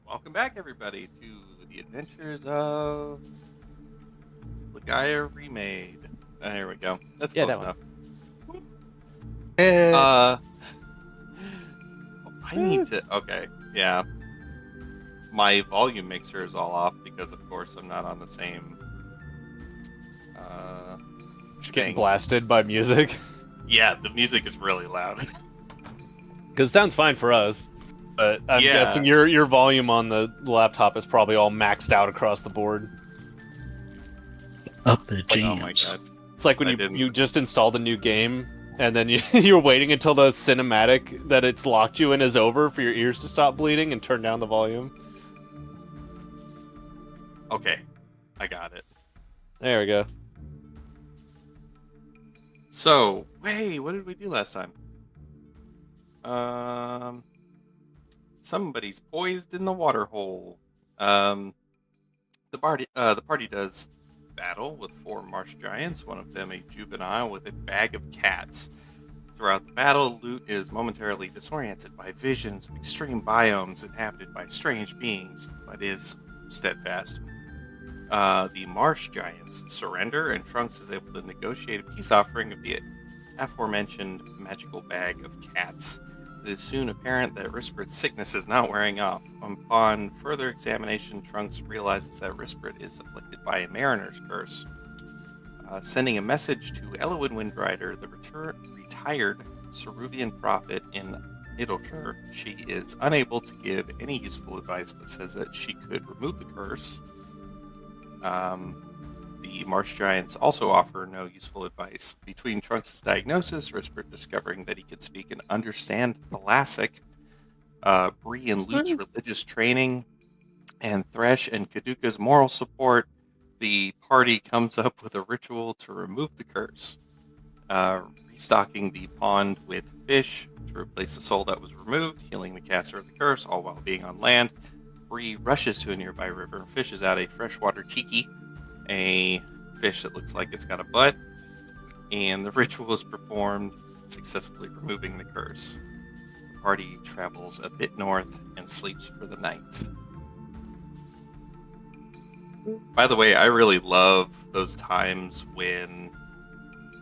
Welcome back, everybody, to the adventures of Legaia Remade. Here we go. That's Yeah, close that one. enough. Eh, I need to. Okay, yeah. My volume mixer is all off because, of course, I'm not on the same Just getting thing. blasted by music. Yeah, the music is really loud. Because it sounds fine for us. But I'm Yeah. guessing your volume on the laptop is probably all maxed out across the board. up the like, oh my jams. god. It's like when I you didn't- just installed a new game, and then you're waiting until the cinematic that it's locked you in is over for your ears to stop bleeding and turn down the volume. Okay, I got it. There we go. So, wait, what did we do last time? Somebody's poised in the water hole. The party does battle with 4 marsh giants, one of them a juvenile with a bag of cats. Throughout the battle, Loot is momentarily disoriented by visions of extreme biomes inhabited by strange beings, but is steadfast. The marsh giants surrender, and Trunks is able to negotiate a peace offering of the aforementioned magical bag of cats. It is soon apparent that Risprit's sickness is not wearing off. Upon further examination, Trunks realizes that Risprit is afflicted by a mariner's curse. Sending a message to Elowen Windrider, the retired Ceruvian prophet in Idleshire, she is unable to give any useful advice, but says that she could remove the curse. The marsh giants also offer no useful advice. Between Trunks' diagnosis, Risprit discovering that he could speak and understand Thalassic, Bree and Luke's religious training, and Thresh and Kaduka's moral support, the party comes up with a ritual to remove the curse. Restocking the pond with fish to replace the soul that was removed, healing the caster of the curse, all while being on land. Bree rushes to a nearby river and fishes out a freshwater cheeky, a fish that looks like it's got a butt, and the ritual is performed, successfully removing the curse. The party travels a bit north and sleeps for the night. By the way, I really love those times when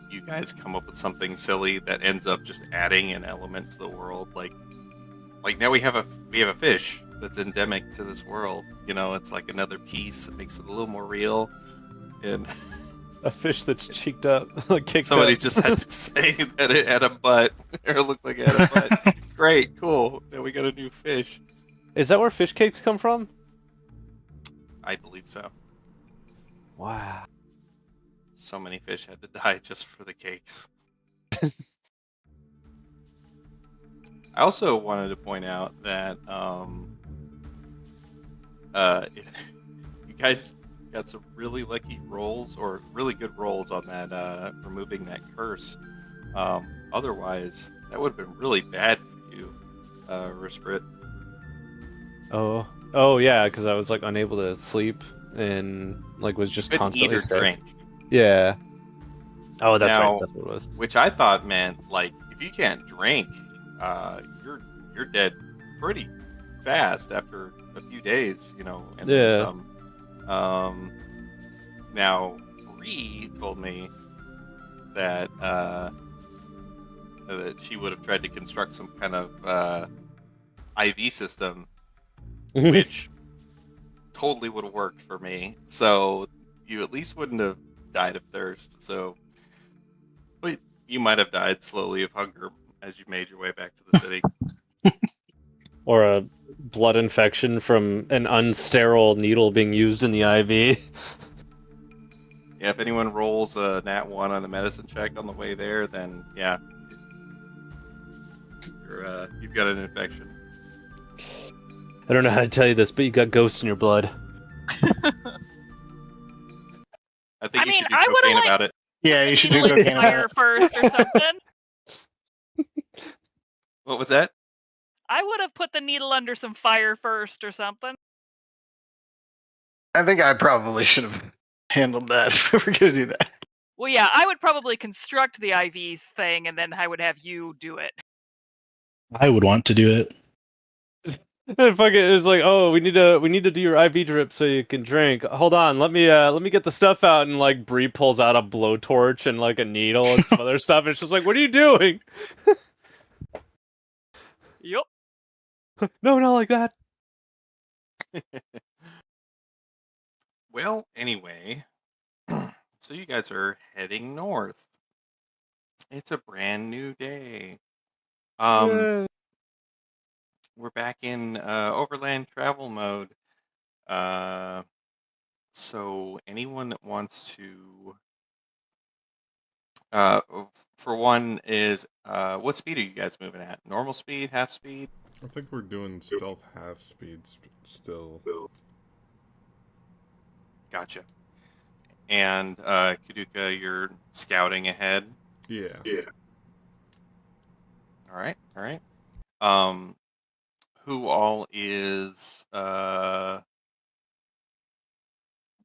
you guys come up with something silly that ends up just adding an element to the world. Like now we have a fish that's endemic to this world. You know, it's like another piece. It makes it a little more real. And A fish that's cheeked up, kicked somebody up. just had to say that it had a butt, or looked like it had a butt. Great, cool. Now we got a new fish. Is that where fish cakes come from? I believe so. Wow. So many fish had to die just for the cakes. I also wanted to point out that you guys got some really lucky rolls, or really good rolls on that removing that curse. Otherwise, that would have been really bad for you, Risprit. Oh yeah, because I was like unable to sleep and like was just Couldn't eat constantly or sick. drink. Yeah. Oh, that's Now- right. That's what it was. Which I thought meant, like, if you can't drink, you're dead pretty fast after a few days, you know, and then Yeah. some. Now Bree told me that that she would have tried to construct some kind of IV system, which totally would have worked for me. So you at least wouldn't have died of thirst. So, but you might have died slowly of hunger as you made your way back to the city. Or a blood infection from an unsterile needle being used in the IV. Yeah, if anyone rolls a nat 1 on the medicine check on the way there, then yeah, you've got an infection. I don't know how to tell you this, but you got ghosts in your blood. I think I you mean, should do I would've, cocaine like- about it. Yeah, you should do Needle in cocaine fire about it. first or something. What was that? I would have put the needle under some fire first or something. I think I probably should have handled that if we were gonna do that. Well, yeah, I would probably construct the IVs thing, and then I would have you do it. I would want to do it. Fuck it was like, oh, we need to do your IV drip so you can drink. Hold on, let me get the stuff out, and like Bree pulls out a blowtorch and like a needle and some other stuff, and it's just like, what are you doing? Yup. No, not like that. Well, anyway, so you guys are heading north. It's a brand new day. Yeah. We're back in overland travel mode. So anyone that wants to, uh, for one, is what speed are you guys moving at? Normal speed, half speed? I think we're doing stealth half speeds still. Gotcha. And Kaduka, you're scouting ahead. Yeah. All right, all right. Um, who all is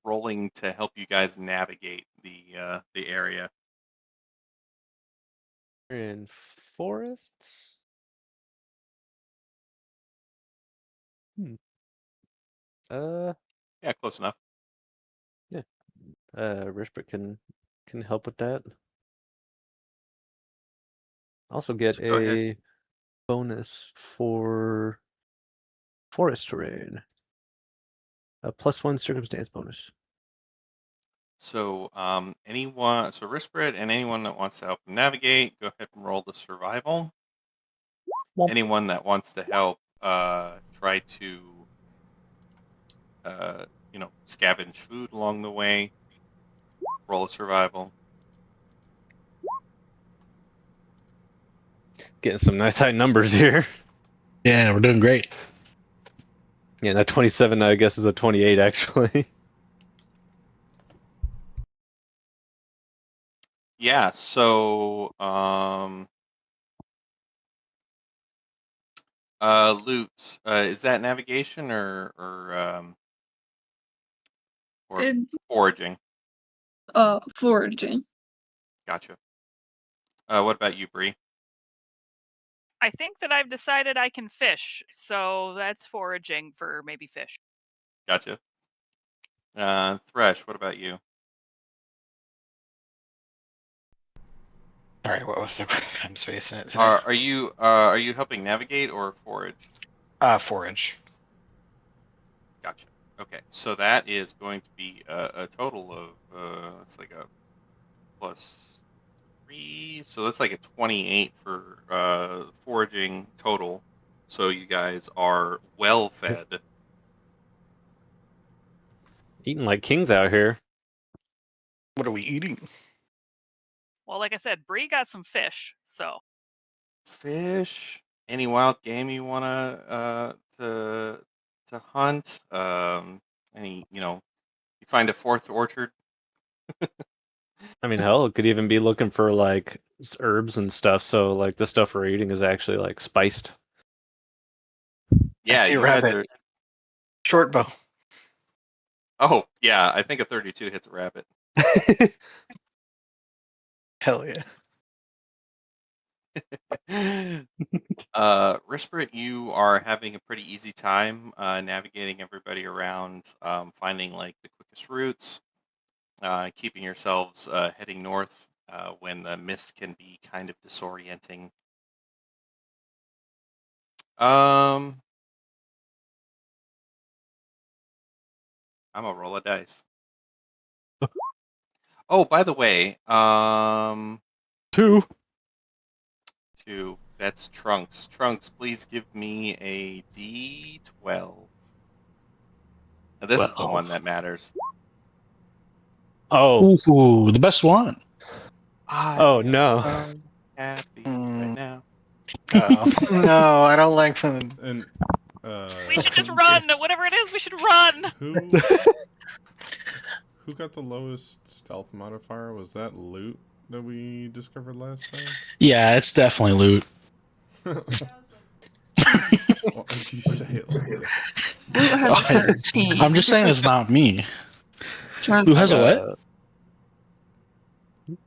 rolling to help you guys navigate the area? We're in forests. Yeah, close enough. Rishbert can help with that. Also get So go ahead. a bonus for forest terrain. A +1 circumstance bonus. So anyone, so Risprit and anyone that wants to help them navigate, go ahead and roll the survival. Womp. Anyone that wants to help try to scavenge food along the way, roll a survival. Getting some nice high numbers here. Yeah, we're doing great. Yeah, that 27 I guess is a 28 actually. Yeah, so loot, is that navigation or It, foraging? foraging. Gotcha. What about you, Bree? I think that I've decided I can fish, so that's foraging for maybe fish. Gotcha. Thresh, what about you? Sorry, what was the? I'm spacing it today. Are you helping navigate or forage? Forage. Gotcha. Okay, so that is going to be a total of it's like a +3, so that's like a 28 for foraging total. So you guys are well fed. Eating like kings out here. What are we eating? Well, like I said, Bree got some fish, so Fish, any wild game you wanna to hunt? Any you find a fourth orchard? I mean, hell, it could even be looking for like herbs and stuff. So like the stuff we're eating is actually like spiced. Yeah, I see a you guys rabbit. are. Short bow. Oh yeah, I think a 32 hits a rabbit. Hell yeah. Rispert, you are having a pretty easy time navigating everybody around, finding like the quickest routes, keeping yourselves heading north when the mist can be kind of disorienting. I'm gonna roll a dice. Oh, by the way, 2. that's Trunks. Trunks, please give me a D12. Now, this is the one that matters. Oh. Ooh, the best one. Oh, I am no. so happy right now. No, I don't like when. And we should just run. Whatever it is, we should run. Who got the lowest stealth modifier? Was that loot that we discovered last time? Yeah, it's definitely loot. Why did you say it like that? Blue has 13. I'm just saying it's not me. Trump- Who has a what?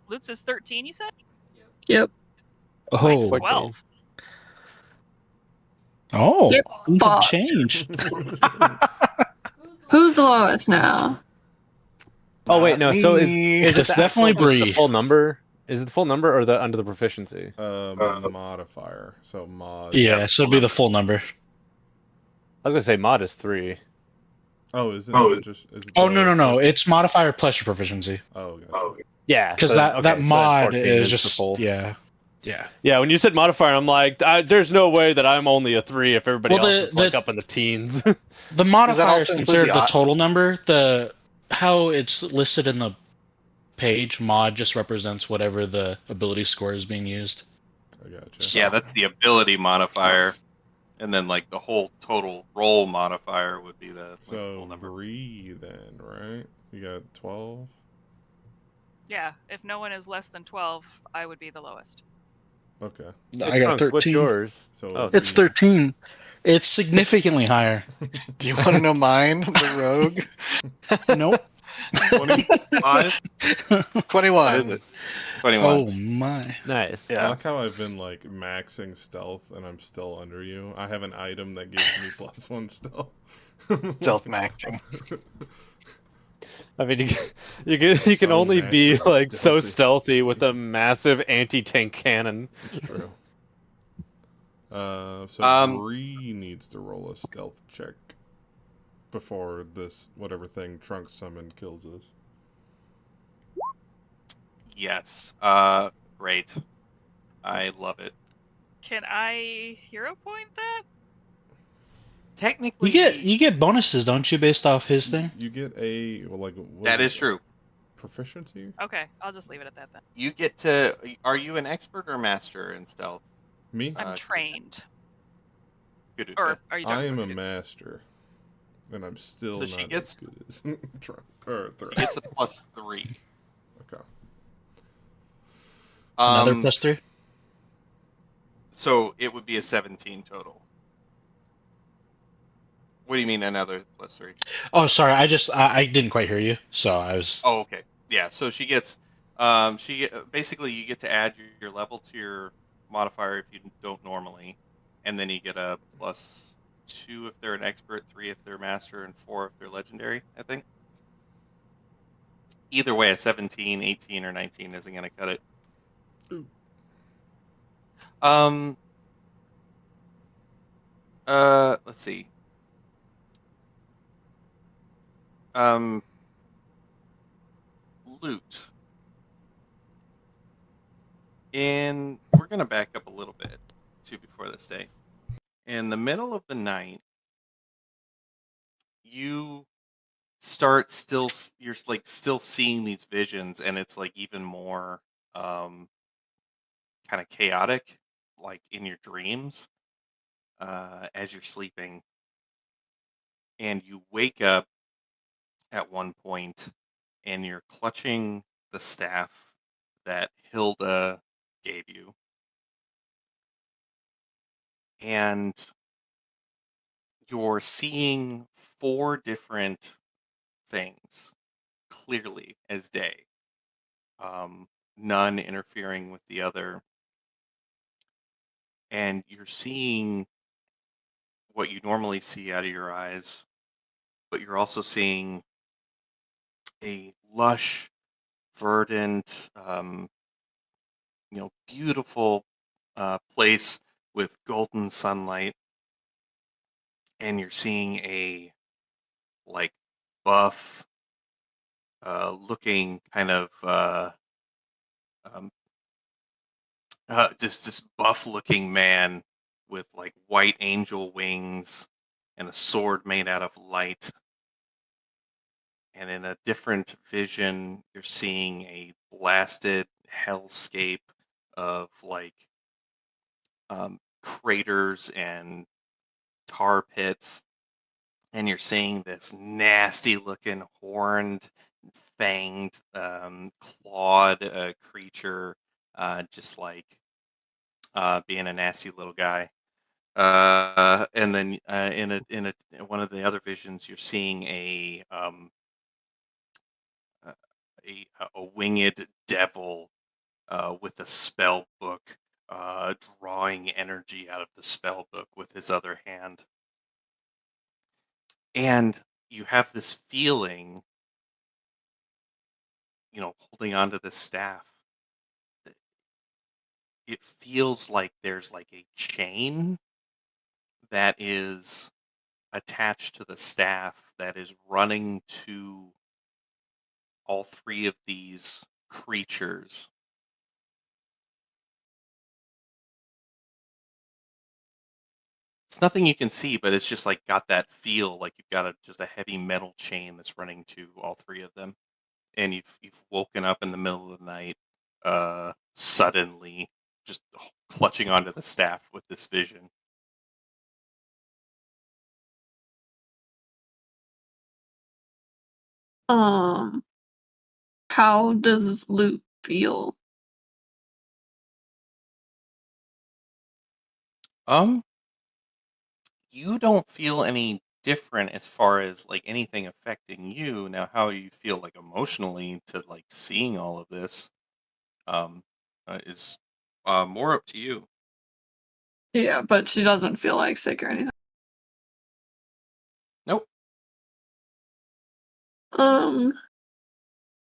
Lutz is 13, you said? Yep. Oh, Mine's Fourteen. 12. Oh, Get things have fucked. changed. Who's the lowest now? Oh wait, no. So is me. it It's the definitely actual, just the Bree. full number? Is it the full number or the under the proficiency? Modifier. So mod. Yeah, so it'd be the full number. I was gonna say mod is 3. Oh, is it not just? Is it Oh no, the no. set- It's modifier plus your proficiency. Oh, gotcha. Yeah, Because so, that okay, so mod 14 is the just full. yeah. Yeah, when you said modifier, I'm like, there's no way that I'm only a 3 if everybody Well, else is like up in the teens. The modifier is also include considered the the odd- total number. How it's listed in the page mod just represents whatever the ability score is being used. I gotcha. Yeah, that's the ability modifier, and then like the whole total roll modifier would be the full So number. Bree then, right? You got 12. Yeah, if no one is less than 12, I would be the lowest. Okay. I got Trunks, what's 13. yours? So Oh, It's 13. It's significantly higher. Do you want to know mine, the rogue? Nope. 25. 21. What is it? 21. Oh my. Nice. I Yeah. like how I've been like maxing stealth and I'm still under you. I have an item that gives me +1 stealth. Stealth maxing. I mean, you can So only be naturally like so stealthy. stealthy with a massive anti-tank cannon. It's true. So Bree needs to roll a stealth check before this whatever thing Trunks summoned kills us. Yes. Great. I love it. Can I hero point that? Technically, You get bonuses, don't you, based off his thing? You get a what that is is it? true. Proficiency? Okay, I'll just leave it at that then. You get to. Are you an expert or master in stealth? Me? I'm trained. Good. Or are you talking I am a about master, and I'm still So she not gets- as good as Trunks. He gets a +3. Okay. Another Um, +3? So it would be a 17 total. What do you mean another +3? Oh, sorry. I didn't quite hear you, so I was. Oh, okay. Yeah. So she gets. Basically you get to add your level to your modifier if you don't normally, and then you get a +2 if they're an expert, 3 if they're master, and 4 if they're legendary. I think. Either way, a 17, 18, or 19 isn't going to cut it. Ooh. Let's see. Loot. And we're going to back up a little bit too before this day. In the middle of the night, you start you're like still seeing these visions, and it's like even more kind of chaotic, like in your dreams, as you're sleeping. And you wake up at one point, and you're clutching the staff that Hilda gave you. And you're seeing 4 different things clearly as day, none interfering with the other. And you're seeing what you normally see out of your eyes, but you're also seeing a lush, verdant, beautiful place with golden sunlight. And you're seeing a like buff looking kind of um, just this buff looking man with like white angel wings and a sword made out of light. And in a different vision, you're seeing a blasted hellscape of like craters and tar pits. And you're seeing this nasty looking horned, fanged, clawed creature, just like being a nasty little guy. And then in one of the other visions, you're seeing a winged devil with a spell book drawing energy out of the spell book with his other hand. And you have this feeling, holding onto the staff. It feels like there's like a chain that is attached to the staff that is running to all three of these creatures. It's nothing you can see, but it's just like got that feel like you've got just a heavy metal chain that's running to all three of them. And you've woken up in the middle of the night, suddenly just clutching onto the staff with this vision. How does Luke feel? You don't feel any different as far as like anything affecting you. Now, how you feel like emotionally to like seeing all of this, is more up to you. Yeah, but she doesn't feel like sick or anything. Nope.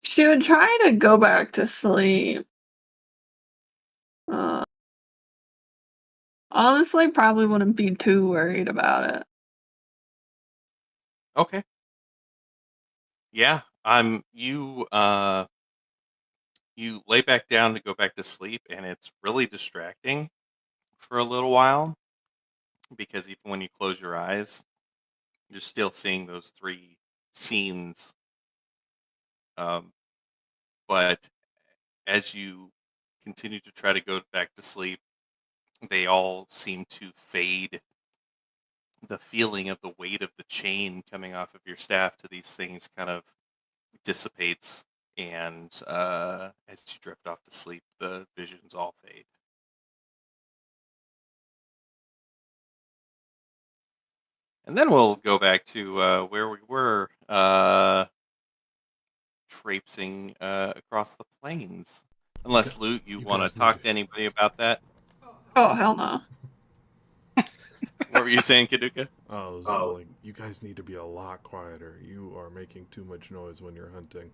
She would try to go back to sleep. Honestly, probably wouldn't be too worried about it. Okay. Yeah. You lay back down to go back to sleep, and it's really distracting for a little while because even when you close your eyes, you're still seeing those three scenes. But as you continue to try to go back to sleep, they all seem to fade. The feeling of the weight of the chain coming off of your staff to these things kind of dissipates, and as you drift off to sleep, the visions all fade. And then we'll go back to where we were, traipsing across the plains. Unless, Luke, you want to guys talk need to anybody about that? Oh, hell no. What were you saying, Kaduka? I was like, you guys need to be a lot quieter. You are making too much noise when you're hunting.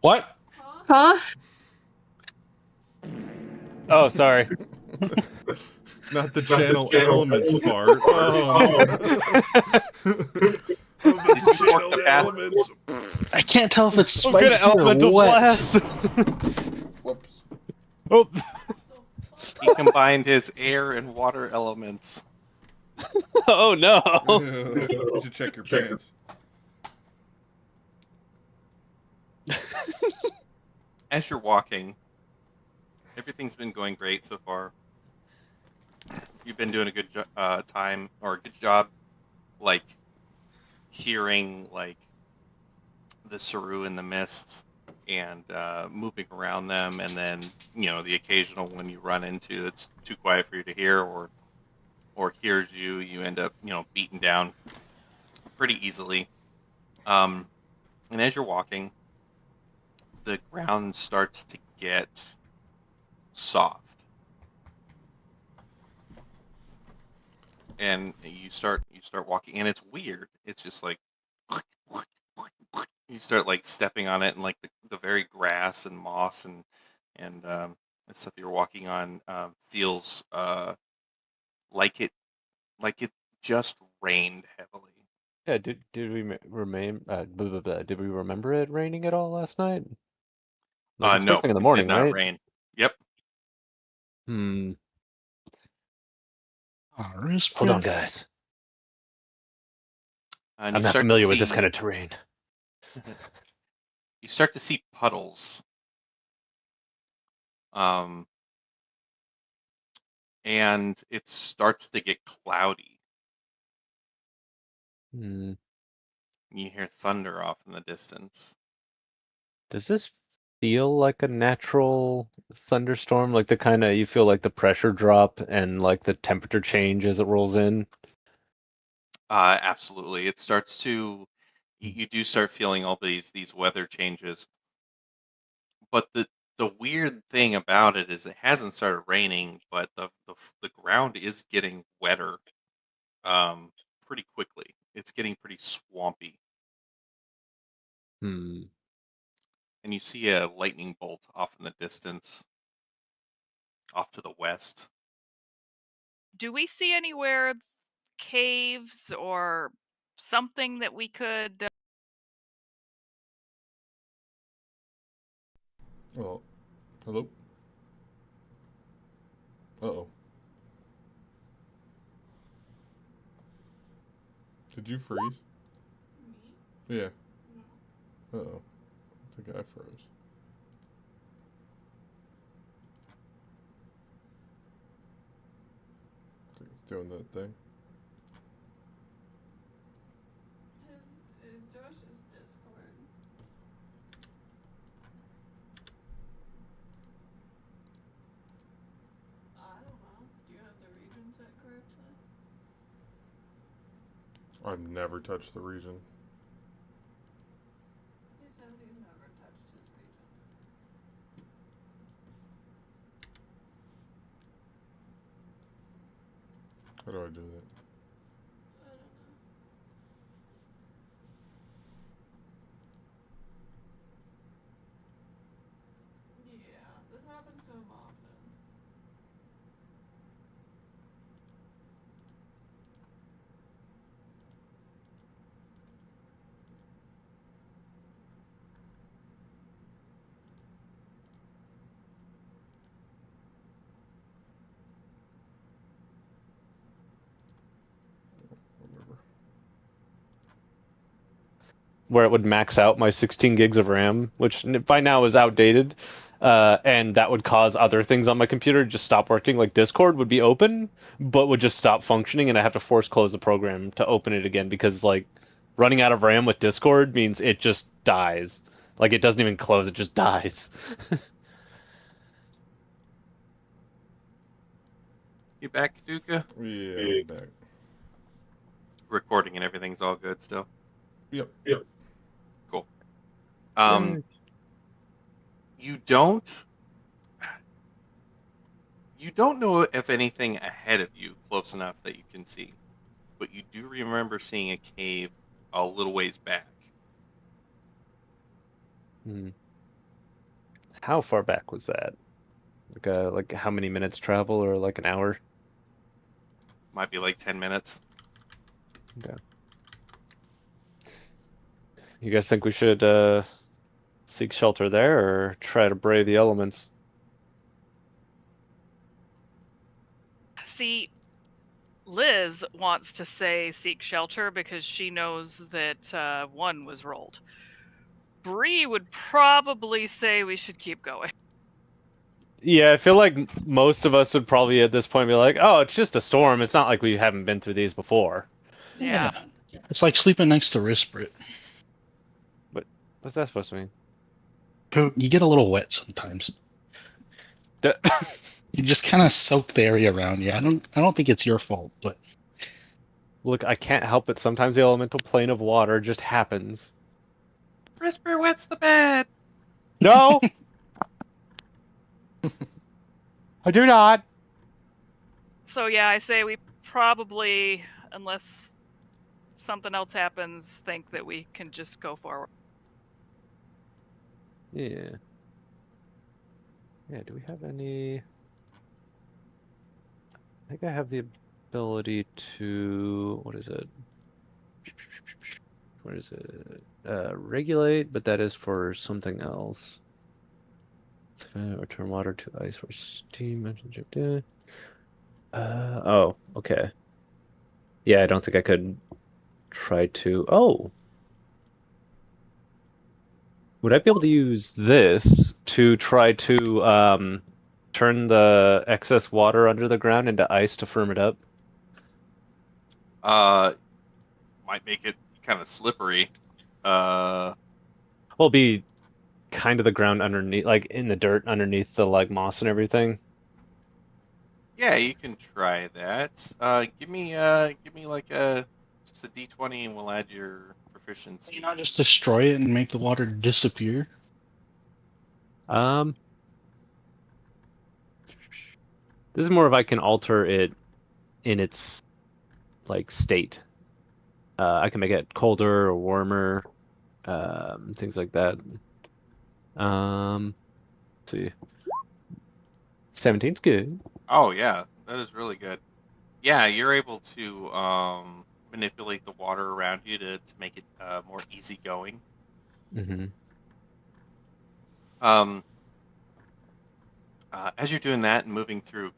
What? Huh? Oh, sorry. Not the channel elements fart. Oh. Did you fork the path? Elements. I can't tell if it's Some kind of spicy or elemental what. blast. Whoops. Oh, He combined his air and water elements. oh no. You should check your pants. As you're walking, everything's been going great so far. You've been doing a good time or a good job, like hearing like the Saru in the mists and moving around them, and then the occasional one you run into that's too quiet for you to hear, or hears you, you end up beaten down pretty easily. And as you're walking, the ground starts to get soft, and you start walking, and it's weird. It's just like you start like stepping on it, and like the very grass and moss and the stuff you're walking on feels like it just rained heavily. Yeah, did we remain? Blah, blah, blah. Did we remember it raining at all last night? Like it's No, first thing in the it morning, did not right? rain. Yep. Hmm. Hold Hold on, guys. And I'm you not start to familiar with this see- kind of terrain. You start to see puddles. And it starts to get cloudy. Hmm. You hear thunder off in the distance. Does this feel like a natural thunderstorm? Like the kind of you feel like the pressure drop and like the temperature change as it rolls in? Absolutely. It starts to, you do start feeling all these weather changes, but The weird thing about it is it hasn't started raining, but the ground is getting wetter pretty quickly. It's getting pretty swampy. Hmm. And you see a lightning bolt off in the distance, off to the west. Do we see anywhere caves or something that we could? Oh, hello? Uh-oh. Did you freeze? Me? Yeah. No. Uh-oh. I think I froze. I think it's doing that thing. Josh's Discord. I don't know. Do you have the region set correctly? I've never touched the region. He says he's never touched his region. How do I do that? I don't know. Yeah, this happens to him often. Whatever. Where it would max out my 16 gigs of RAM, which by now is outdated, and that would cause other things on my computer to just stop working. Like Discord would be open, but would just stop functioning, and I have to force close the program to open it again because like running out of RAM with Discord means it just dies. Like it doesn't even close; it just dies. You back, Duca? Yeah, I'm back. Recording and everything's all good still. Yep. Cool. Yay. You don't know if anything ahead of you close enough that you can see, but you do remember seeing a cave a little ways back. Hmm. How far back was that? Like how many minutes travel, or like an hour? Might be like 10 minutes. Okay. You guys think we should seek shelter there or try to brave the elements? See, Liz wants to say seek shelter because she knows that one was rolled. Bree would probably say we should keep going. Yeah, I feel like most of us would probably at this point be like, "Oh, it's just a storm. It's not like we haven't been through these before." Yeah. It's like sleeping next to Risprit. What's that supposed to mean? You get a little wet sometimes. D- You just kind of soak the area around you. I don't think it's your fault, but Look, I can't help it. Sometimes the elemental plane of water just happens. Whisper wets the bed. No, I do not. So yeah, I say we probably, unless something else happens, think that we can just go forward. Yeah. Yeah, do we have any... I think I have the ability to... What is it? What is it? Regulate, but that is for something else. Return water to ice or steam. Oh, okay. Yeah, I don't think I could try to... Oh! Would I be able to use this to try to turn the excess water under the ground into ice to firm it up? Might make it kind of slippery. Well, it'll be kind of the ground underneath, like in the dirt underneath the like moss and everything. Yeah, you can try that. Give me like just a D20 and we'll add your can proficiency. you not just destroy it and make the water disappear? Um, This is more of I can alter it in its like state. I can make it colder or warmer, things like that. Let's see. 17's good. Oh yeah, that is really good. Yeah, you're able to manipulate the water around you to make it more easygoing. Mm-hmm. Um, as you're doing that and moving through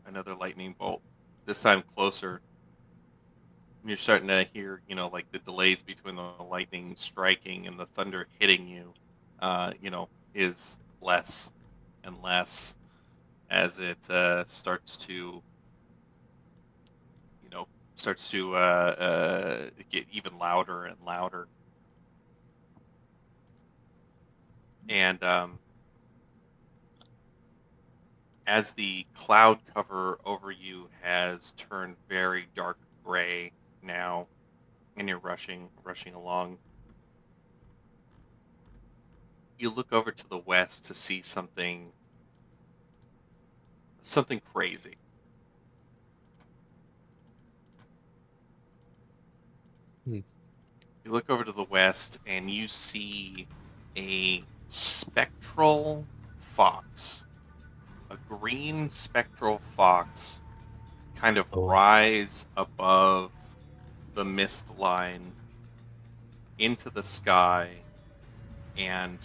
another lightning bolt, this time closer, you're starting to hear, like the delays between the lightning striking and the thunder hitting you, is less and less as it starts to, get even louder and louder. And as the cloud cover over you has turned very dark gray now, and you're rushing along, you look over to the west to see something crazy. Hmm. You look over to the west and you see a spectral fox, a green spectral fox, kind of Oh. rise above the mist line into the sky, and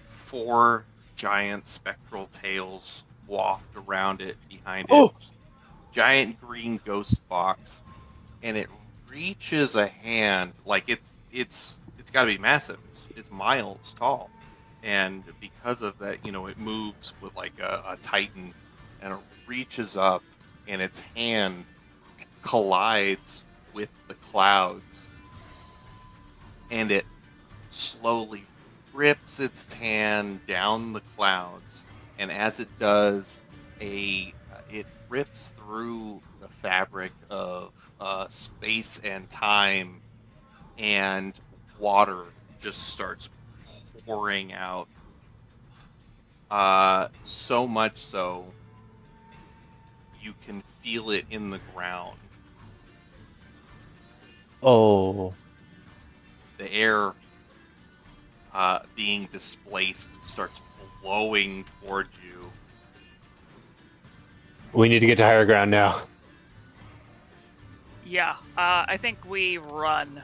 4 giant spectral tails waft around it behind it. Oh! Giant green ghost fox, and it reaches a hand, like it's got to be massive. It's miles tall, and because of that, it moves with like a titan, and it reaches up, and its hand collides with the clouds, and it slowly rips its hand down the clouds, and as it does, it rips through the fabric of space and time, and water just starts pouring out. So much so, you can feel it in the ground. Oh. The air being displaced starts blowing toward you. We need to get to higher ground now. Yeah, I think we run.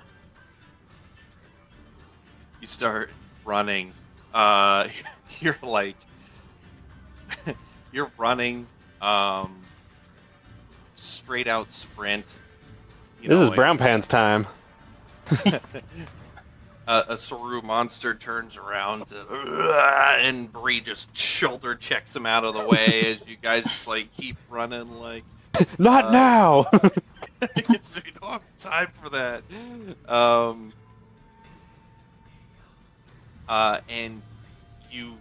You start running. You're like, you're running, straight out sprint. This is brown pants time. A Saru monster turns around and Bree just shoulder checks him out of the way as you guys just like keep running like Not now. we don't have time for that. And you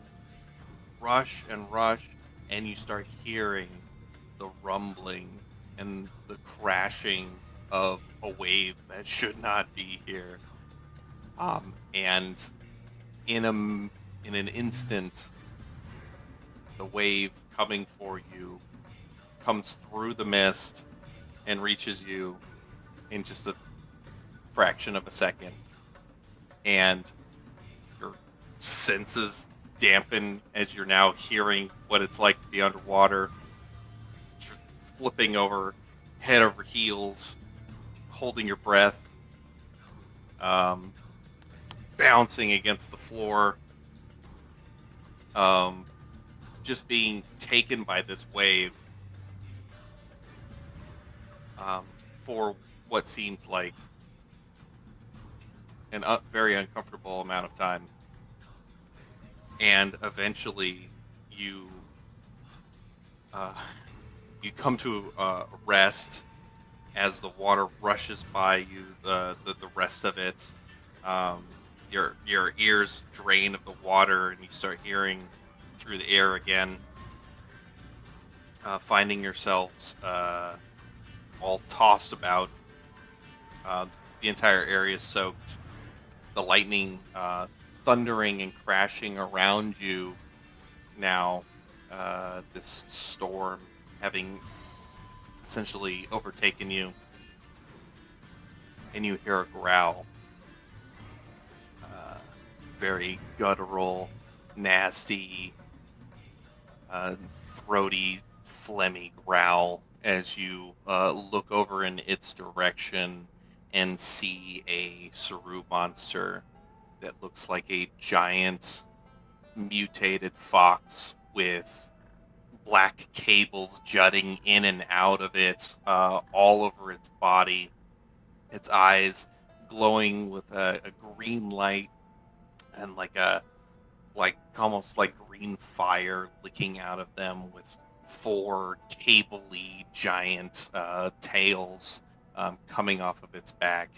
rush and you start hearing the rumbling and the crashing of a wave that should not be here. And in an instant, the wave coming for you comes through the mist and reaches you in just a fraction of a second, and your senses dampen as you're now hearing what it's like to be underwater, flipping over head over heels, holding your breath, bouncing against the floor, just being taken by this wave for what seems like an very uncomfortable amount of time. And eventually you come to a rest as the water rushes by you, the rest of it. Your ears drain of the water, and you start hearing through the air again, finding yourselves all tossed about. The entire area is soaked. The lightning thundering and crashing around you now. This storm having essentially overtaken you, and you hear a growl. Very guttural, nasty, throaty, phlegmy growl as you look over in its direction and see a Saru monster that looks like a giant mutated fox with black cables jutting in and out of it, all over its body. Its eyes glowing with a green light and almost like green fire licking out of them, with four cable-y giant tails coming off of its back.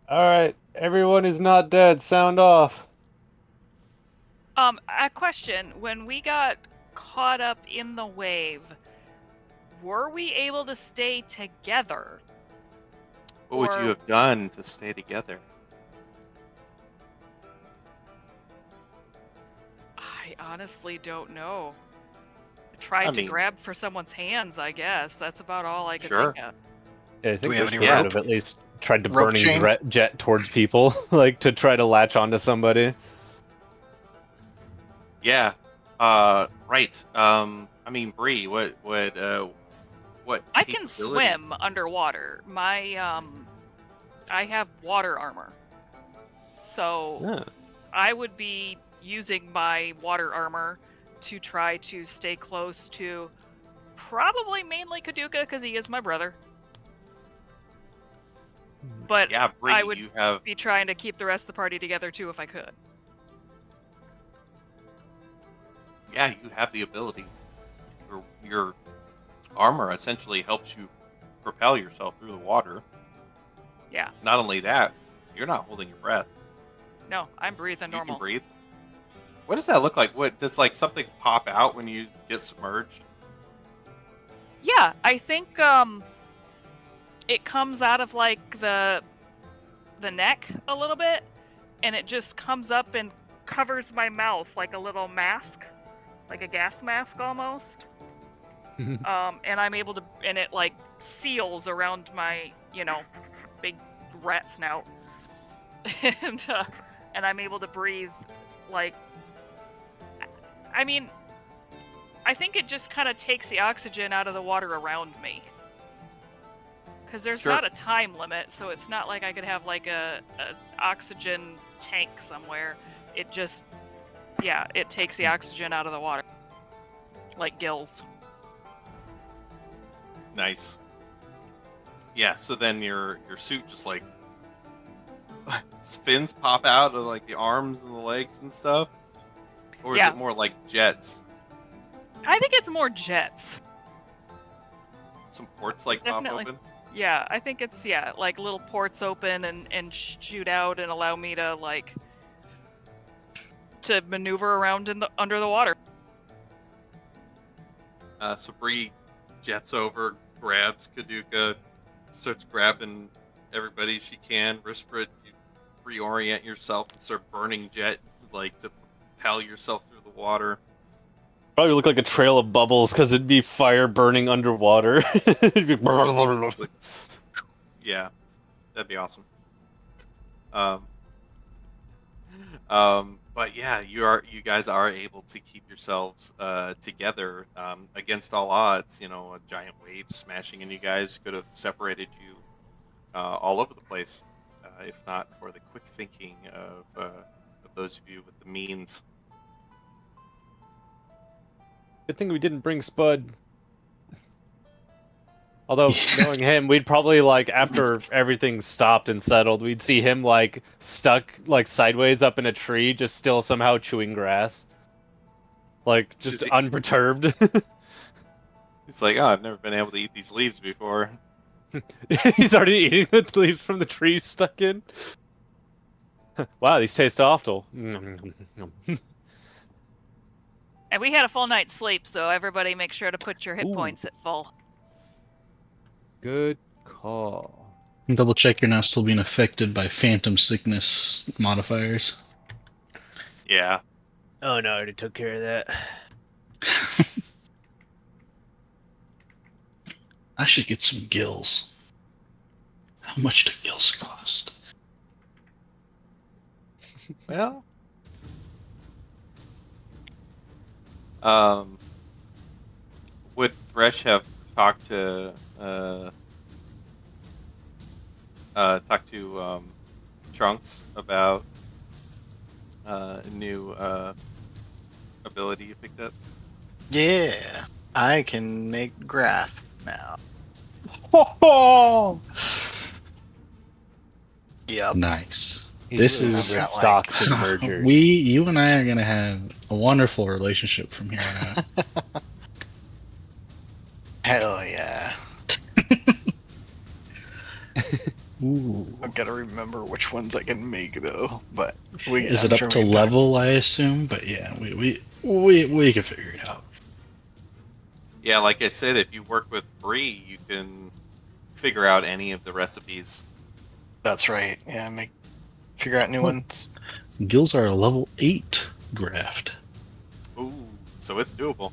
All right, everyone is not dead. Sound off. A question. When we got caught up in the wave, were we able to stay together? What would you have done to stay together? I honestly don't know. I tried to grab for someone's hands, I guess. That's about all I could think of. Yeah, I think we have any would rope? have at least tried to Rope burning chain? jet towards people, like to try to latch onto somebody. Yeah. Right. I mean, Bree, what I can capability- swim underwater. My I have water armor. So Yeah. I would be using my water armor to try to stay close to probably mainly Kaduka because he is my brother. But Yeah, Bree, I would you have be trying to keep the rest of the party together too if I could. yeah, you have the ability. Your armor essentially helps you propel yourself through the water. Yeah. Not only that, you're not holding your breath. No, I'm breathing You normal. can breathe. What does that look like? What does like something pop out when you get submerged? Yeah, I think it comes out of like the neck a little bit, and it just comes up and covers my mouth like a little mask, like a gas mask almost. And I'm able to, and it like seals around my, big rat snout, and I'm able to breathe. Like, I mean, I think it just kind of takes the oxygen out of the water around me. Because there's Sure. not a time limit, so it's not like I could have like a oxygen tank somewhere. It just, it takes the oxygen out of the water. Like gills. Nice. Yeah, so then your suit just like fins pop out of like the arms and the legs and stuff? Or is Yeah. it more like jets? I think it's more jets. Some ports like Definitely. pop open? Yeah, I think it's, like little ports open and shoot out and allow me to, like, to maneuver around under the water. So Bree jets over, grabs Kaduka, starts grabbing everybody she can. Risprit, you reorient yourself and start burning jet, like to propel yourself through the water. Probably look like a trail of bubbles because it'd be fire burning underwater. It'd be It's like, yeah, that'd be awesome. But yeah, you guys are able to keep yourselves together against all odds. A giant wave smashing into you guys could have separated you all over the place, if not for the quick thinking of those of you with the means. Good thing we didn't bring Spud. Although, knowing him, we'd probably, like, after everything stopped and settled, we'd see him, like, stuck, like, sideways up in a tree, just still somehow chewing grass. Like, just Just- unperturbed. It's like, oh, I've never been able to eat these leaves before. He's already eating the leaves from the tree he's stuck in. Wow, these taste awful. And we had a full night's sleep, so everybody make sure to put your hit Ooh. points at full. Good call. Double check you're not still being affected by phantom sickness modifiers. Yeah. Oh no, I already took care of that. I should get some gills. How much do gills cost? Well, would Thresh have talked to Trunks about a new ability you picked up? Yeah, I can make graphs now. Yep. Nice. He This really is got, like- stocks and mergers. you and I are gonna have a wonderful relationship from here on out. Hell yeah. Ooh. I've got to remember which ones I can make though. But Is I'm it up sure to we can level? I assume, but yeah, we can figure it out. Yeah, like I said, if you work with Bree, you can figure out any of the recipes. That's right. Yeah, figure out new ones. Gills are a level 8 graft. Ooh, so it's doable.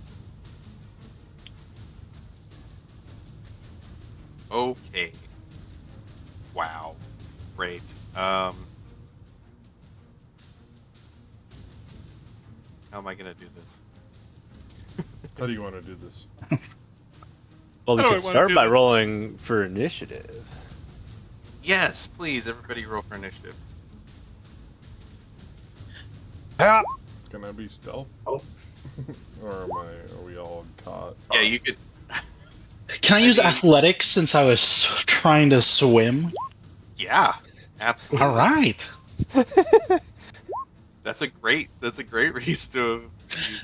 Okay. Wow. Great. How am I gonna do this? How do you want to do this? Well, we How do can I wanna start do by this? rolling for initiative. Yes, please, everybody roll for initiative. Can I be stealth? Or are we all caught? Yeah, you could. Can I use mean- athletics since I was trying to swim? Yeah, absolutely. All right. That's a great reason to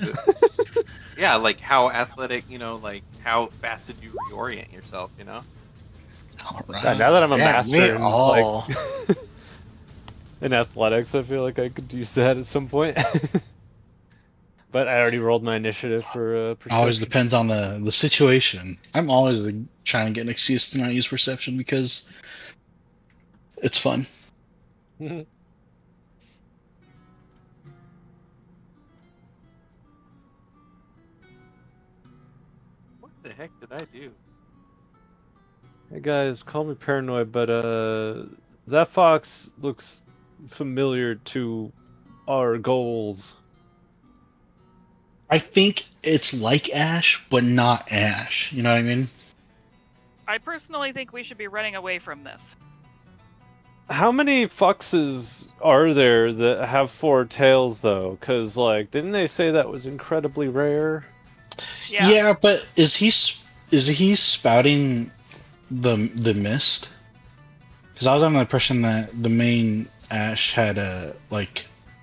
use it. Yeah, like how athletic, like how fast did you reorient yourself, All right. Now that I'm a Damn, master we in, all- like, in athletics, I feel like I could use that at some point. But I already rolled my initiative for Always perception. depends on the situation. I'm always trying to get an excuse to not use perception because it's fun. What the heck did I do? Hey guys, call me paranoid, but that fox looks familiar to our goals. I think it's like Ash, but not Ash. You know what I mean? I personally think we should be running away from this. How many foxes are there that have 4 tails, though? Because, like, didn't they say that was incredibly rare? Yeah. But is he spouting the mist? Because I was under the impression that the main Ash had a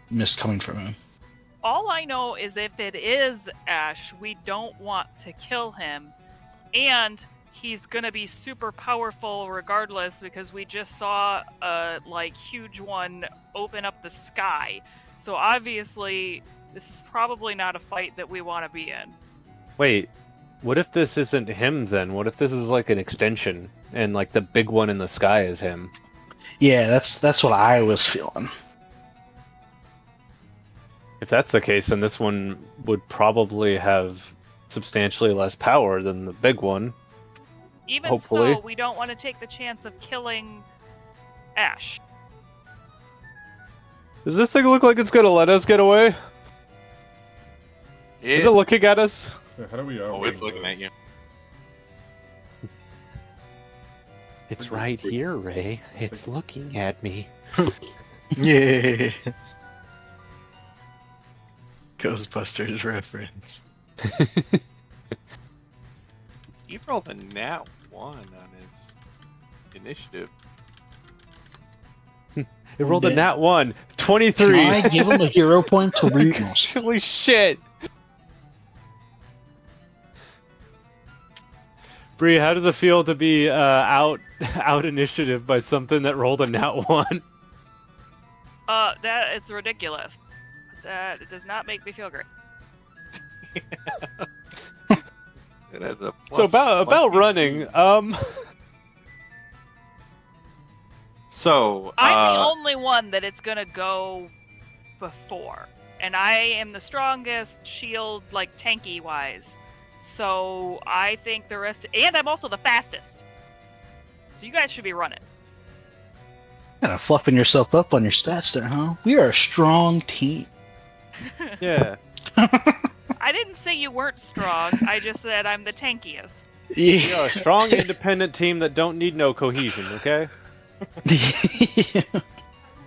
mist coming from him. All I know is if it is Ash, we don't want to kill him. And he's gonna be super powerful regardless because we just saw a huge one open up the sky. So obviously this is probably not a fight that we want to be in. Wait, what if this isn't him then? What if this is like an extension and like the big one in the sky is him? Yeah, that's what I was feeling. If that's the case, then this one would probably have substantially less power than the big one. Even Hopefully. so, we don't want to take the chance of killing Ash. Does this thing look like it's gonna let us get away? Is it looking at us? Yeah, how do we Oh, it's outrun looking this? at you. It's right here, Ray. It's looking at me. Yeah. Ghostbusters reference. He rolled a nat 1 on his initiative. It rolled a Damn. nat 1. 23. Can I give him a hero point to weakness? Holy shit. Bree, how does it feel to be out initiative by something that rolled a nat 1? That it's ridiculous. That it does not make me feel great. It had a So plus about 22. running, So, I'm the only one that it's gonna go before. and I am the strongest shield, like tanky wise. So I think the rest, and I'm also the fastest. So you guys should be running. Kind of fluffing yourself up on your stats there, huh? We are a strong team. Yeah. I didn't say you weren't strong. I just said I'm the tankiest. We are a strong, independent team that don't need no cohesion, okay?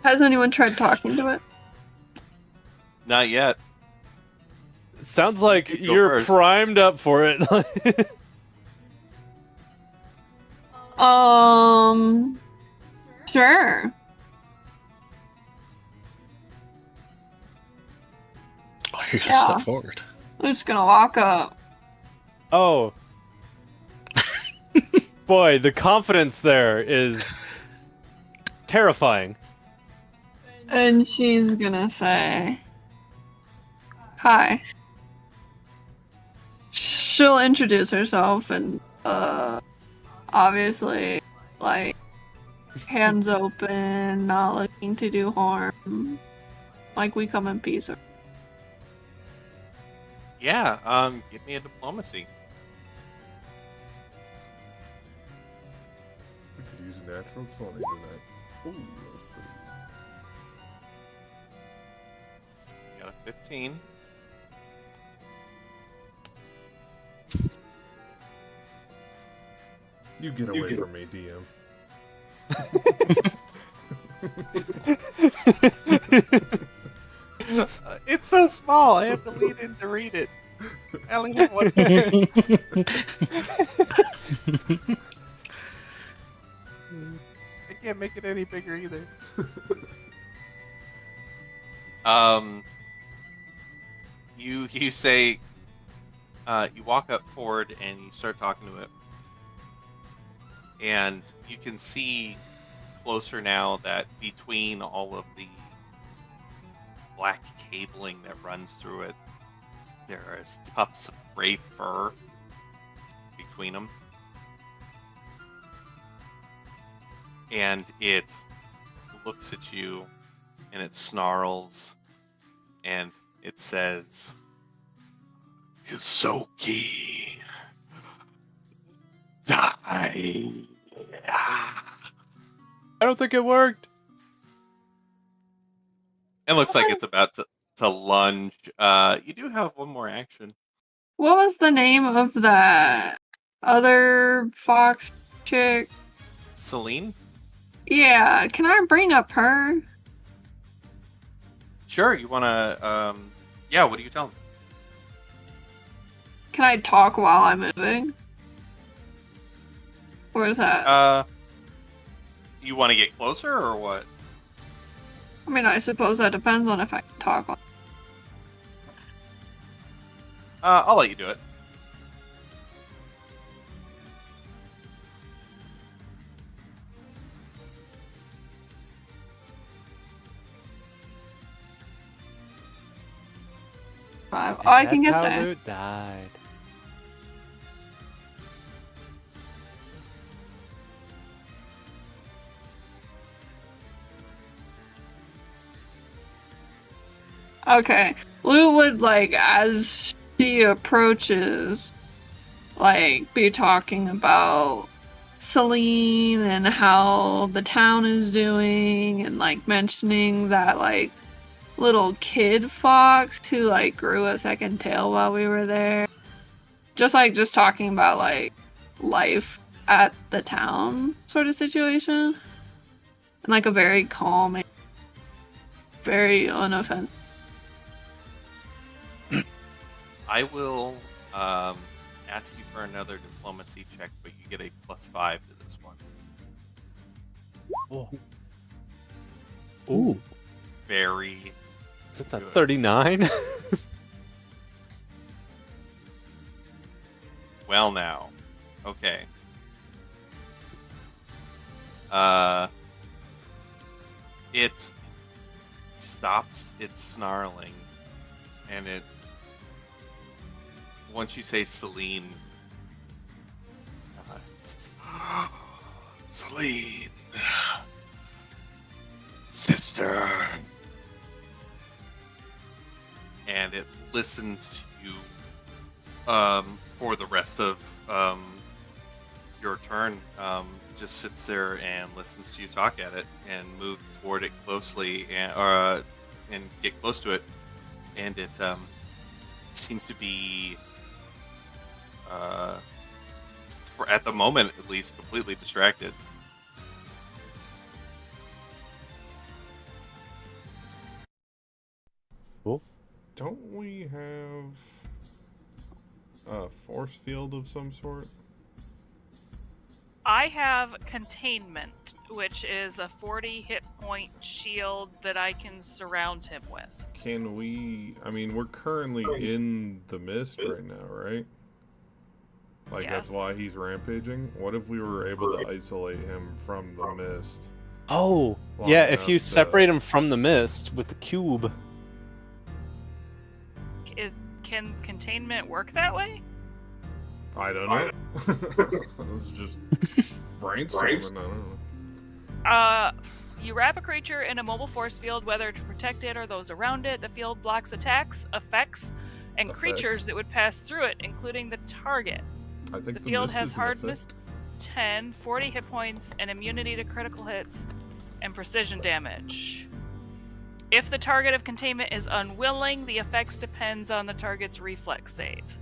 Has anyone tried talking to it? Not yet. Sounds like You go you're first. primed up for it. Sure. Oh, you're gonna Yeah. step forward. I'm just gonna walk up. Oh. Boy, the confidence there is terrifying. And she's gonna say, hi. She'll introduce herself and, obviously, like, hands open, not looking to do harm. Like, we come in peace. Yeah, give me a diplomacy. We could use a natural 20 tonight. Ooh, that was pretty You got a 15. You get away from me, DM. It's so small. I had to lean in to read it. I only have one. I can't make it any bigger either. You say, you walk up forward and you start talking to it, and you can see closer now that between all of the black cabling that runs through it, there is tufts of gray fur between them. And it looks at you and it snarls and it says, Yusoki, die. I don't think it worked. It looks like it's about to lunge. You do have one more action. What was the name of that other fox chick? Celine? Yeah, can I bring up her? Sure, you want to, yeah, what do you tell him? Can I talk while I'm moving? Or is that? You want to get closer or what? I mean, I suppose that depends on if I can talk. I'll let you do it. Oh, I can get That's how there. Loot died. Okay. Lou would, like, as she approaches, like, be talking about Celine and how the town is doing, and, like, mentioning that, like, little kid fox who, like, grew a second tail while we were there. Just talking about, like, life at the town sort of situation. And, like, a very calm, very unoffensive. I will ask you for another diplomacy check, but you get a +5 to this one. Oh. Ooh. Very So it's a good. 39? Well now. Okay. It stops its snarling, and it, once you say Celine, it says, Celine, sister, and it listens to you for the rest of your turn. Just sits there and listens to you talk at it, and move toward it closely, and get close to it, and it seems to be, for at the moment at least, completely distracted. Cool. Don't we have a force field of some sort? I have containment, which is a 40 hit point shield that I can surround him with. Can we... I mean, we're currently in the mist right now, right? Like, that's Yes. why he's rampaging? What if we were able to isolate him from the mist? Oh, long yeah, if enough you to- separate him from the mist with the cube. Can containment work that way? I don't know. It's just brainstorming, I don't know. You wrap a creature in a mobile force field, whether to protect it or those around it. The field blocks attacks, effects, and creatures Effects. that would pass through it, including the target. I think The field mist has is an hardness effect. 10, 40 hit points, and immunity to critical hits and precision damage. If the target of containment is unwilling, the effects depends on the target's reflex save.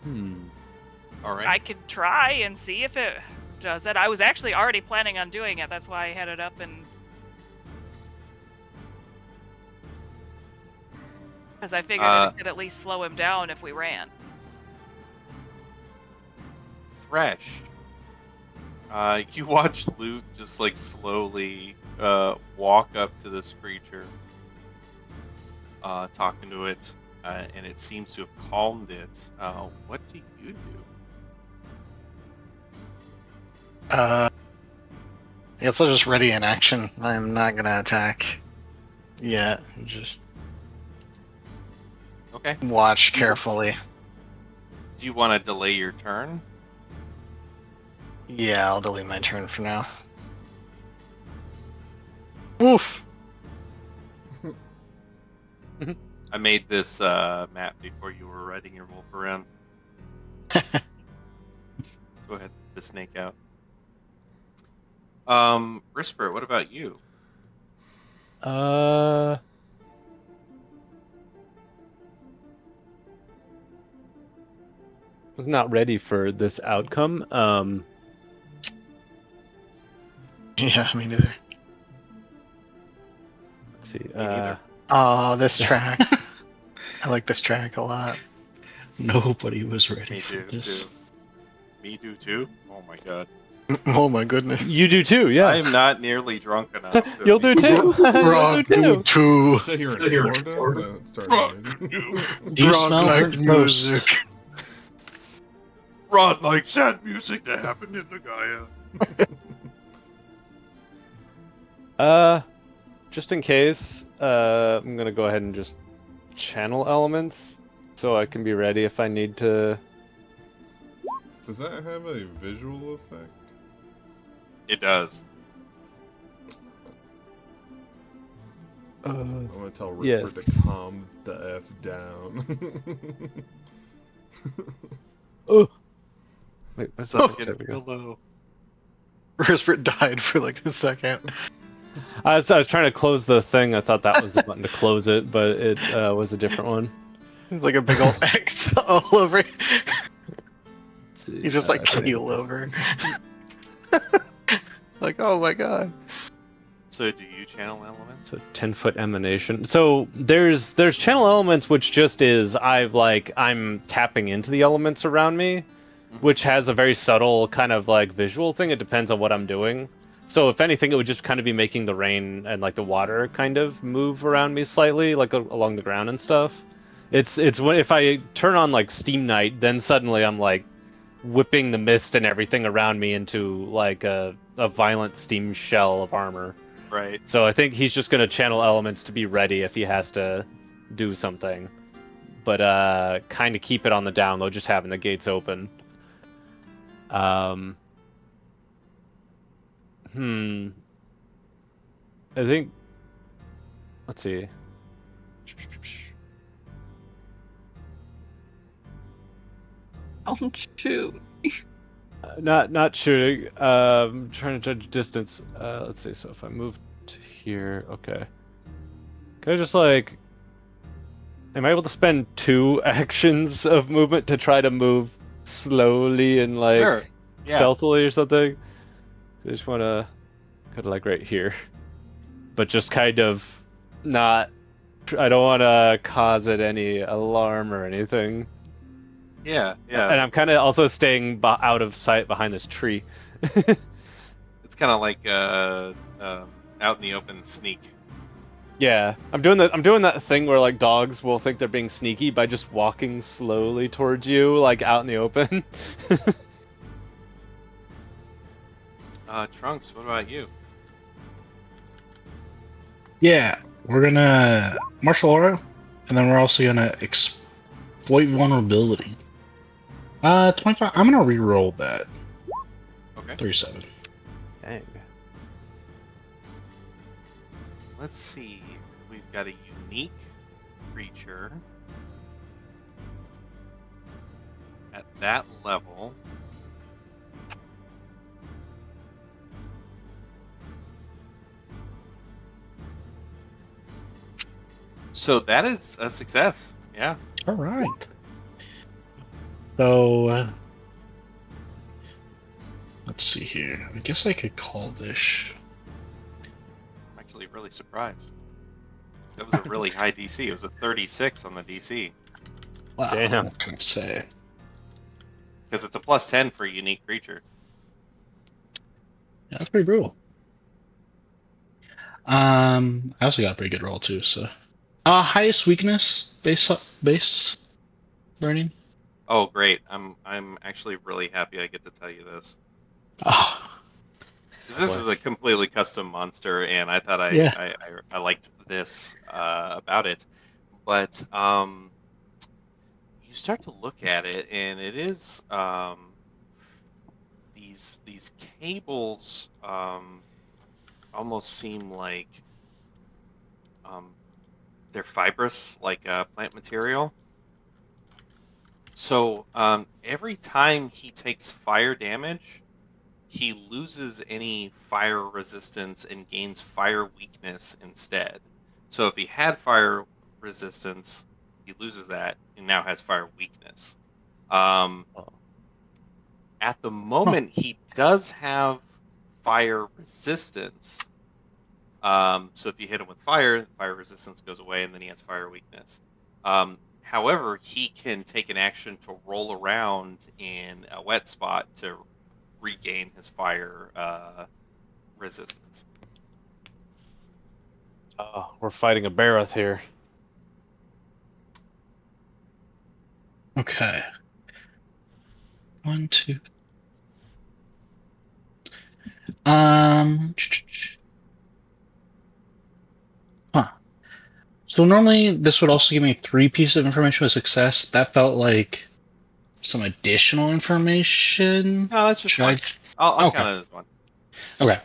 Hmm. All right. I could try and see if it does it. I was actually already planning on doing it. That's why I had it up and... Because I figured it could at least slow him down if we ran. Thresh. You watch Luke just like slowly walk up to this creature, talking to it, and it seems to have calmed it. What do you do? I guess I'll just ready in action. I'm not gonna attack yet. Just Okay. watch carefully. Do you want to delay your turn? Yeah, I'll delete my turn for now. Oof. I made this map before you were riding your wolf around. Go ahead, the snake out. Risper, what about you? Was not ready for this outcome. Yeah, me neither. Let's see. neither. Oh, this track. I like this track a lot. Nobody was ready Me for do this. too. Me do too? Oh my god. Oh my goodness. You do too, yeah. I am not nearly drunk enough. To You'll do be- too. You'll Rock do you too. too. Sit here in Florida? That starts Rock amazing. Do you Rock smell like burnt toast? music. Rod like sad music that happened in Legaia. Just in case, I'm gonna go ahead and just channel elements so I can be ready if I need to. Does that have a visual effect? It does. I'm gonna tell Risper Yes. to calm the F down. Oh, wait, what's So that? There we go. hello. Rispert died for like a second. I was trying to close the thing. I thought that was the button to close it, but it was a different one. Like a big old X all over. Let's see, You just like okay. keel over. Like, oh my god. So do you channel elements? So 10-foot emanation. So there's channel elements, which just is I'm tapping into the elements around me, which has a very subtle kind of like visual thing. It depends on what I'm doing. So if anything, it would just kind of be making the rain and like the water kind of move around me slightly, like along the ground and stuff. It's when if I turn on like Steam Night, then suddenly I'm like whipping the mist and everything around me into like a violent steam shell of armor. Right. So I think he's just gonna channel elements to be ready if he has to do something. But kind of keep it on the down low, just having the gates open. I think. Let's see. Don't shoot. Not shooting. Trying to judge distance. Let's see. So if I move to here, okay. Can I just like? Am I able to spend 2 actions of movement to try to move slowly and like Sure. Yeah. stealthily or something? I just want to, kind of like right here, but just kind of not. I don't want to cause it any alarm or anything. Yeah. Yeah. And I'm kind of also staying out of sight behind this tree. It's kind of like out in the open sneak. Yeah, I'm doing that thing where like dogs will think they're being sneaky by just walking slowly towards you, like out in the open. Trunks, what about you? Yeah, we're gonna martial aura, and then we're also gonna exploit vulnerability. 25. I'm gonna re-roll that. Okay. 37. Dang. Let's see. We've got a unique creature at that level. So that is a success. Yeah. All right. So let's see here. I guess I could call this. I'm actually really surprised. That was a really high DC. It was a 36 on the DC. Wow. Damn. What can I say? Because it's a plus 10 for a unique creature. Yeah, that's pretty brutal. I also got a pretty good roll too. So, highest weakness base burning. Oh, great. I'm actually really happy I get to tell you this. Ah, 'Cause this is a completely custom monster, and I thought Yeah. I liked this about it. But you start to look at it, and it is these cables almost seem like they're fibrous, like plant material. So every time he takes fire damage, he loses any fire resistance and gains fire weakness instead. So if he had fire resistance, he loses that and now has fire weakness. At the moment, he does have fire resistance. So if you hit him with fire resistance goes away, and then he has fire weakness. However, he can take an action to roll around in a wet spot to regain his fire resistance. We're fighting a Barroth here. okay. 1, 2. Huh. So normally this would also give me 3 pieces of information with success. That felt like some additional information. No, that's just Should I- fine. I'll Okay. count it as one. Okay.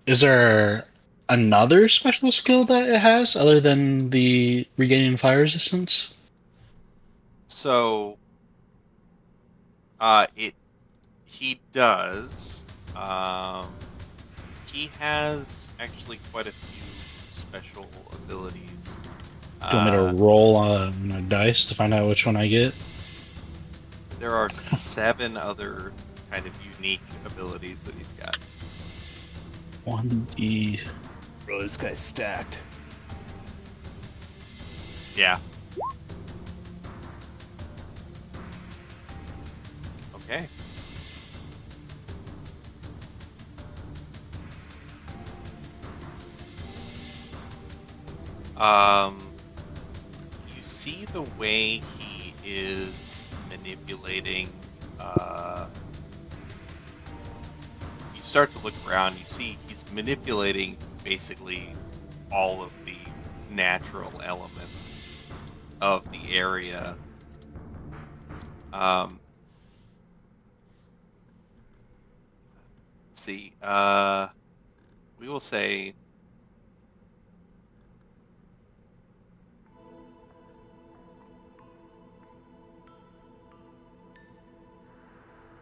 Is there another special skill that it has other than the regaining fire resistance? So, he does. He has actually quite a few special abilities. Do you want me to roll on a dice to find out which one I get? There are 7 other kind of unique abilities that he's got. 1d. Bro, this guy's stacked. Yeah. Okay. You see the way he is manipulating. You start to look around. You see he's manipulating basically all of the natural elements of the area. see. We will say.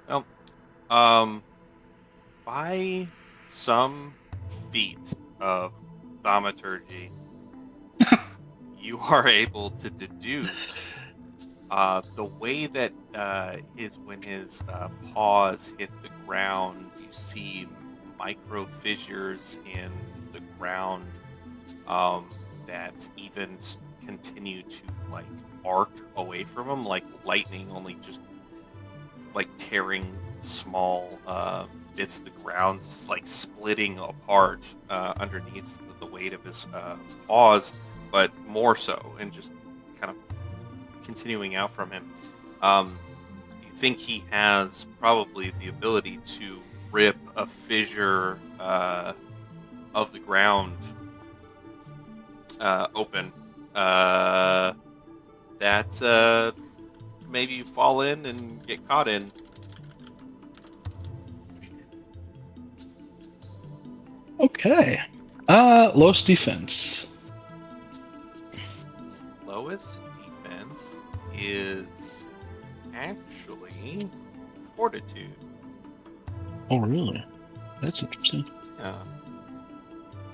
Well, by some feat of thaumaturgy, you are able to deduce the way that when his paws hit the ground, you see micro fissures in the ground that even continue to like arc away from him, like lightning, only just like tearing small bits of the ground, like splitting apart underneath the weight of his paws, but more so, and just kind of continuing out from him. You think he has probably the ability to rip a fissure of the ground open that maybe you fall in and get caught in. Okay. Lowest defense. His lowest defense is actually fortitude. Oh, really? That's interesting.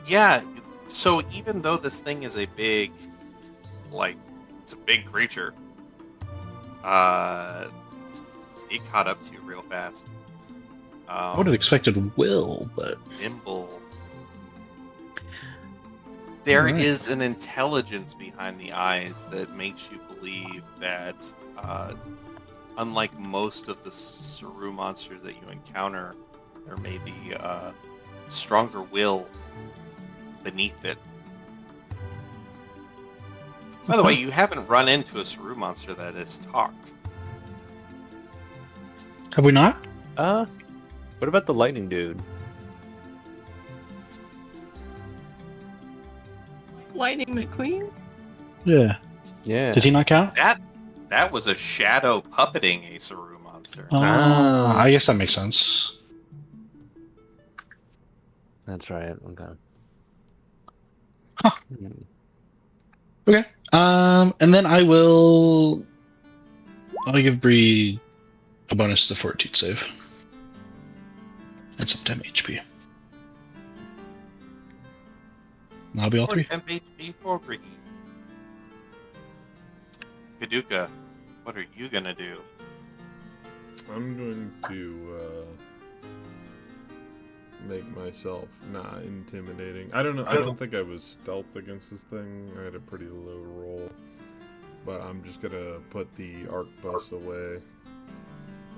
Yeah. So even though this thing is a big, like, it's a big creature, it caught up to you real fast. I would have expected will, but Nimble. There Alright. is an intelligence behind the eyes that makes you believe that, unlike most of the Saru monsters that you encounter, there may be a stronger will beneath it. By the way, you haven't run into a Saru monster that has talked. have we not? What about the lightning dude? Lightning McQueen? Yeah. Yeah. Did he not count? That was a shadow puppeting a Saru monster. I guess that makes sense. That's right. Okay. Huh. Okay. And then I'll give Bree a bonus to Fortitude save. That's up 10 HP. And that'll be all Or three. temp HP for Bree. Kaduka, what are you gonna do? I'm going to make myself not intimidating. I don't know. I don't think I was stealth against this thing. I had a pretty low roll. But I'm just gonna put the arquebus away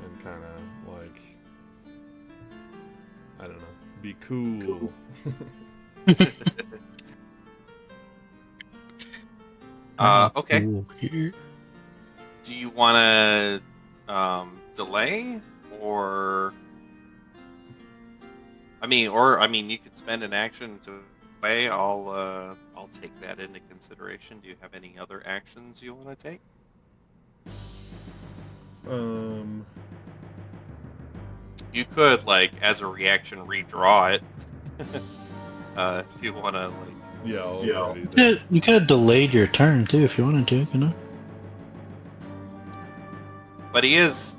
and kind of like, I don't know, be cool. Okay. Cool here. Do you want to delay, or I mean, you could spend an action to delay. I'll take that into consideration. Do you have any other actions you want to take? You could, like, as a reaction, redraw it. If you want to, like. Yeah, I'll do that. You could have delayed your turn too if you wanted to, you know? But he is,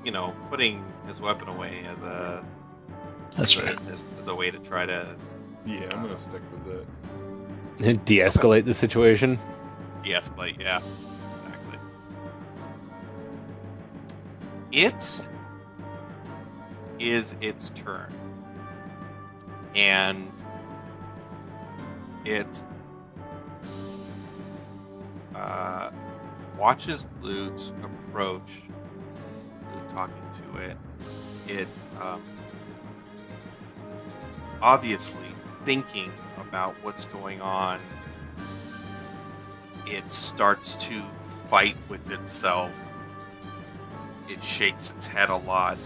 putting his weapon away as a. That's right. As a way to try to Yeah, I'm gonna stick with it. De-escalate the situation. de-escalate. Yeah, exactly. It is its turn, and it watches Loot approach. Loot talking to it. It obviously thinking about what's going on. It starts to fight with itself. It shakes its head a lot.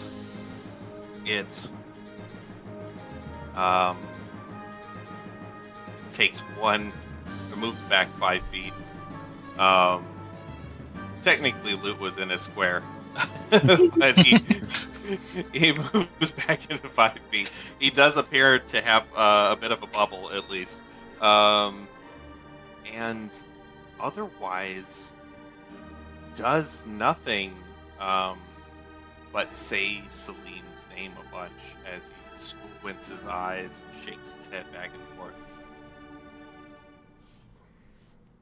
It takes one, or moves back 5 feet. Technically, Loot was in a square, but He moves back into 5 feet. He does appear to have a bit of a bubble, at least. And otherwise, does nothing but say Celine's name a bunch as he squints his eyes and shakes his head back and forth.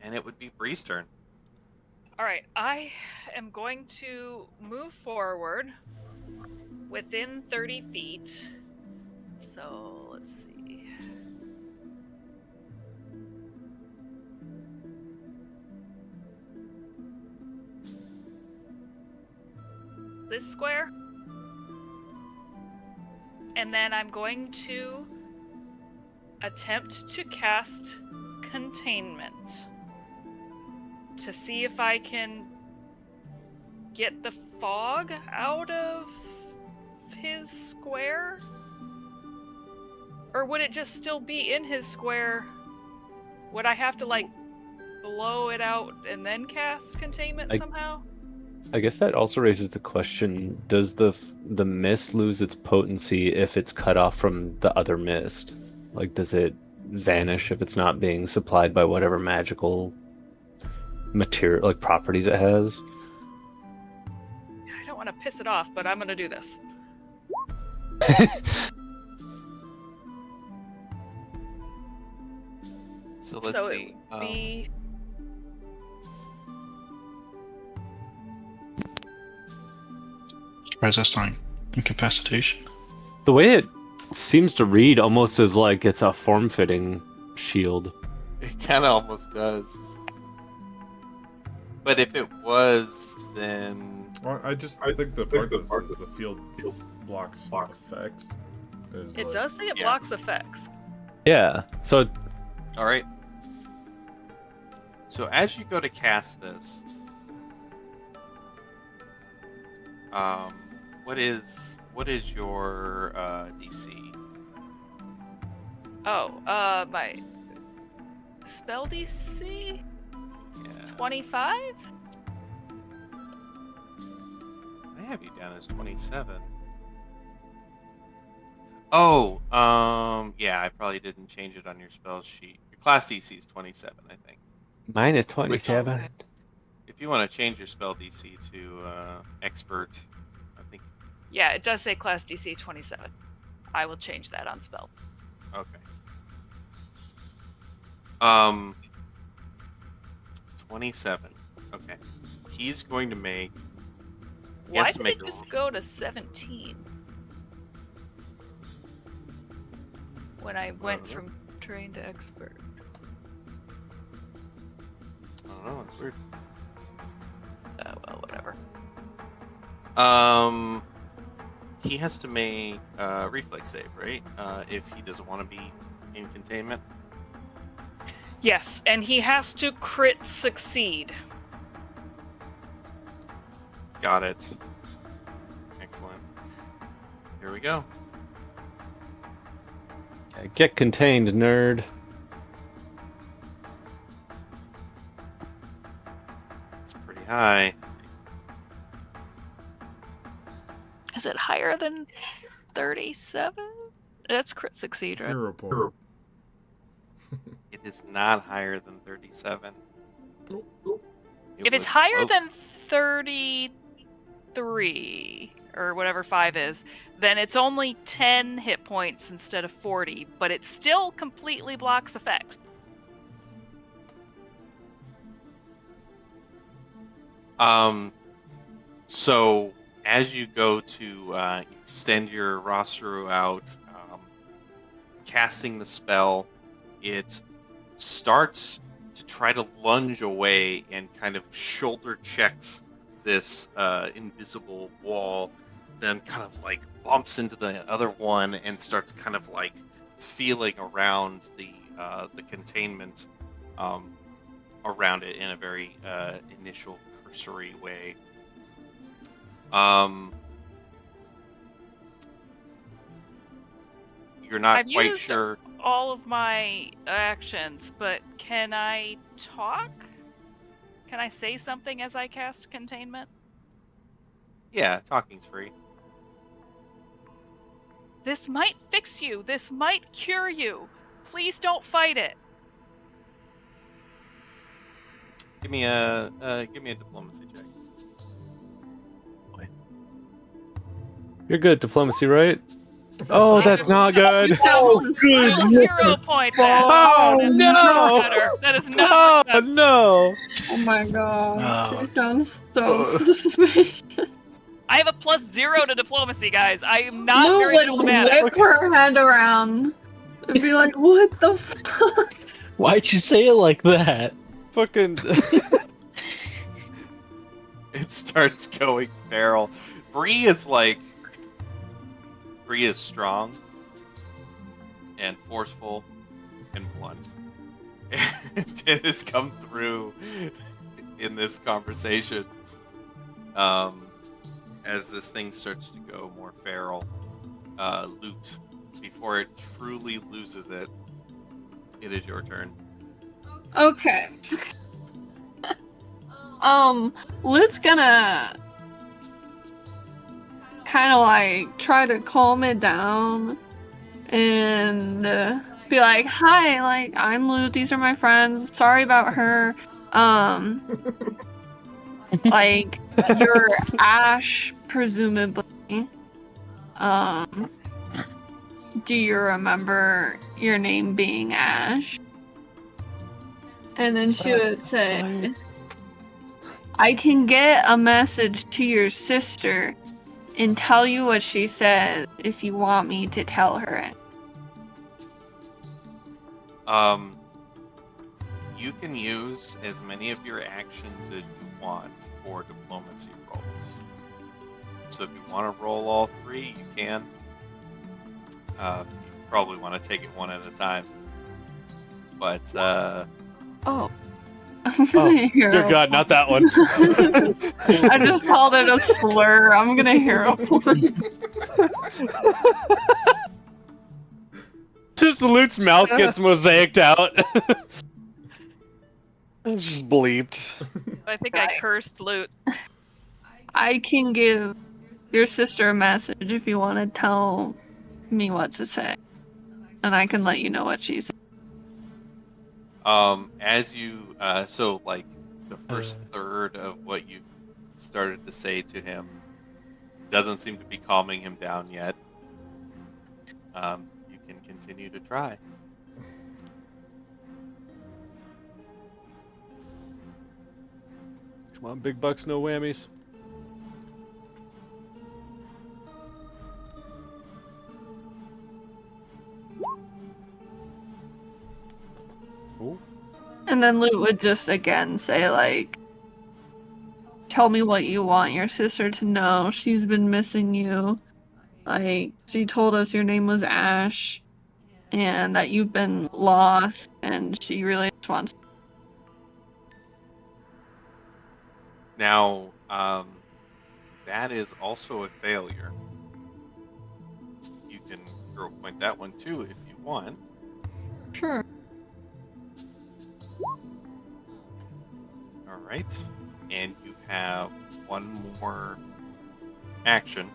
And it would be Bree's turn. All right, I am going to move forward within 30 feet. So let's see. This square. And then I'm going to attempt to cast Containment to see if I can get the fog out of his square? Or would it just still be in his square? Would I have to, like, blow it out and then cast Containment somehow? I guess that also raises the question, does the mist lose its potency if it's cut off from the other mist? Like, does it vanish if it's not being supplied by whatever magical material, like, properties it has? I don't want to piss it off, but I'm going to do this. So let's so see. It would be... Resisting incapacitation. The way it seems to read almost as like it's a form-fitting shield. It kind of almost does. But if it was, then... Well, I think the part that says the field blocks effects is It like, does say it blocks effects. Yeah, so... Alright. So as you go to cast this, what is your DC? Oh, my spell DC? Yeah. 25? I have you down as 27. Oh, yeah, I probably didn't change it on your spell sheet. Your class DC is 27, I think. Mine is 27. If you want to change your spell DC to expert, I think. Yeah, it does say class DC 27. I will change that on spell. Okay. 27. Okay. He's going to make. Why did it just go to 17? When I went from trained to expert. I don't know. It's weird. Oh well, whatever. He has to make a reflex save, right? If he doesn't want to be in containment. Yes, and he has to crit succeed. Got it. Excellent. Here we go. Yeah, get contained, nerd. It's pretty high. Is it higher than 37? That's crit succeed, right? hero point. It is not higher than 37. If it's higher than 33, or whatever 5 is, then it's only 10 hit points instead of 40, but it still completely blocks effects. So as you go to extend your Rosaru out, casting the spell, it starts to try to lunge away and kind of shoulder checks this invisible wall, then kind of like bumps into the other one and starts kind of like feeling around the containment around it in a very initial cursory way. You're not I've quite used sure. all of my actions, but can I talk? Can I say something as I cast containment? Yeah, talking's free. This might fix you. This might cure you. Please don't fight it. Give me a diplomacy check. You're good. Diplomacy, right? Oh, that's not good. Oh, good. Hero point then. Oh, That is no. not much better. That is not much Oh better. no! Oh my god. Oh. She sounds so suspicious. I have a +0 to diplomacy, guys. I am not Lou very would diplomatic. whip her head around and be like, what the fuck? Why'd you say it like that? Fucking. It starts going feral. Bree is strong and forceful and blunt. And it has come through in this conversation. As this thing starts to go more feral, Loot, before it truly loses it, it is your turn. Okay. Luke's gonna kind of like try to calm it down and be like, hi, like, I'm Luke, these are my friends, sorry about her. Like, you're Ash, presumably. Do you remember your name being Ash? And then she would say, I can get a message to your sister and tell you what she says if you want me to tell her it. You can use as many of your actions as you want for diplomacy rolls. So if you want to roll all three, you can. You probably want to take it one at a time. But Oh. I'm gonna hero. Dear God, not that one. I just called it a slur. I'm gonna hero point. Just Luke's mouth gets mosaicked out. I just bleeped. I think I cursed Loot. I can give your sister a message if you want to tell me what to say. And I can let you know what she said. as you so like the first third of what you started to say to him doesn't seem to be calming him down yet. You can continue to try. Come on, big bucks, no whammies. Ooh. And then Luke would just again say, like, tell me what you want your sister to know. She's been missing you. Like, she told us your name was Ash and that you've been lost and she really just wants. Now, that is also a failure. You can hero point that one too if you want. Sure. All right, and you have one more action.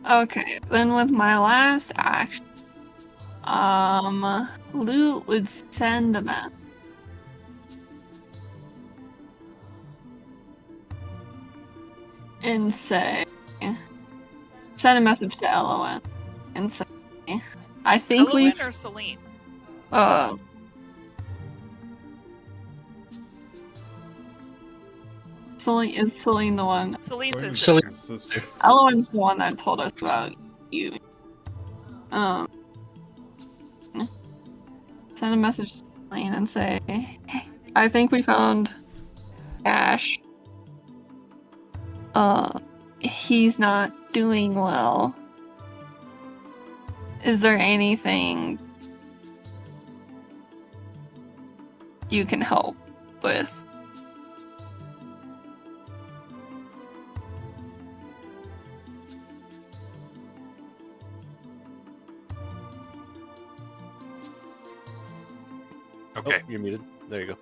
Okay, then with my last action, Luke would send a message. And say, send a message to LON and say, I think Elowen we've, or Celine? Celine, is Celine the one? Celine's his Celine- sister. LON's the one that told us about you. Send a message to Celine and say, hey, I think we found Ash. He's not doing well. Is there anything you can help with? Okay, Oh, you're muted. There you go.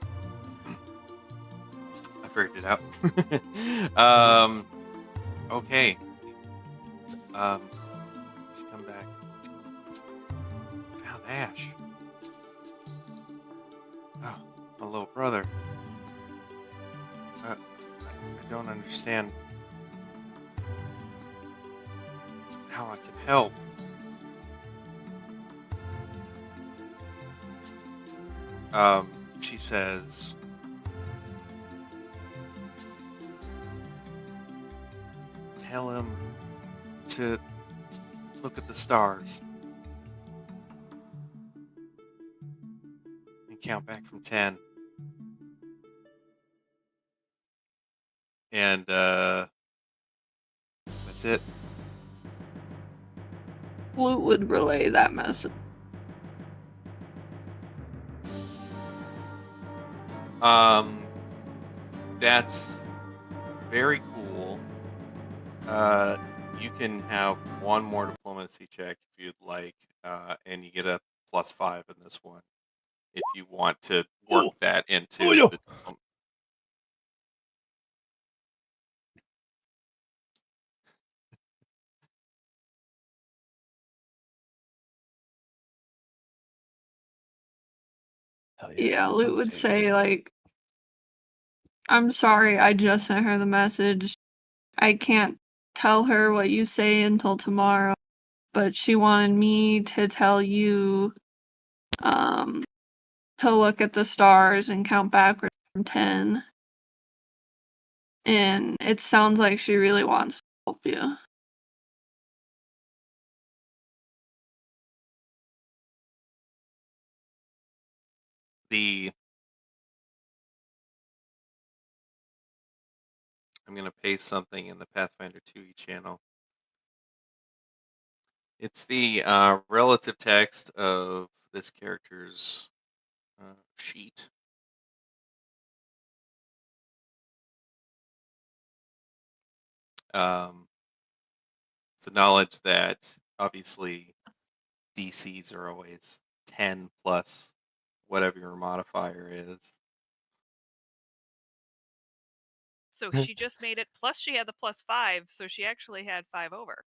I figured it out. Okay. She come back. Found Ash. Oh, my little brother. I don't understand how I can help. She says, tell him to look at the stars and count back from 10. And that's it. Flute would relay that message. That's very cool. You can have one more diplomacy check if you'd like, and you get a +5 in this one if you want to work that into yo. the. Hell Yeah, Lute would diplomacy. say, like, I'm sorry, I just sent her the message. I can't tell her what you say until tomorrow, but she wanted me to tell you, to look at the stars and count backwards from 10. And it sounds like she really wants to help you. I'm going to paste something in the Pathfinder 2e channel. It's the relative text of this character's sheet. The knowledge that obviously DCs are always 10 plus whatever your modifier is. So she just made it. Plus, she had the +5, so she actually had 5 over.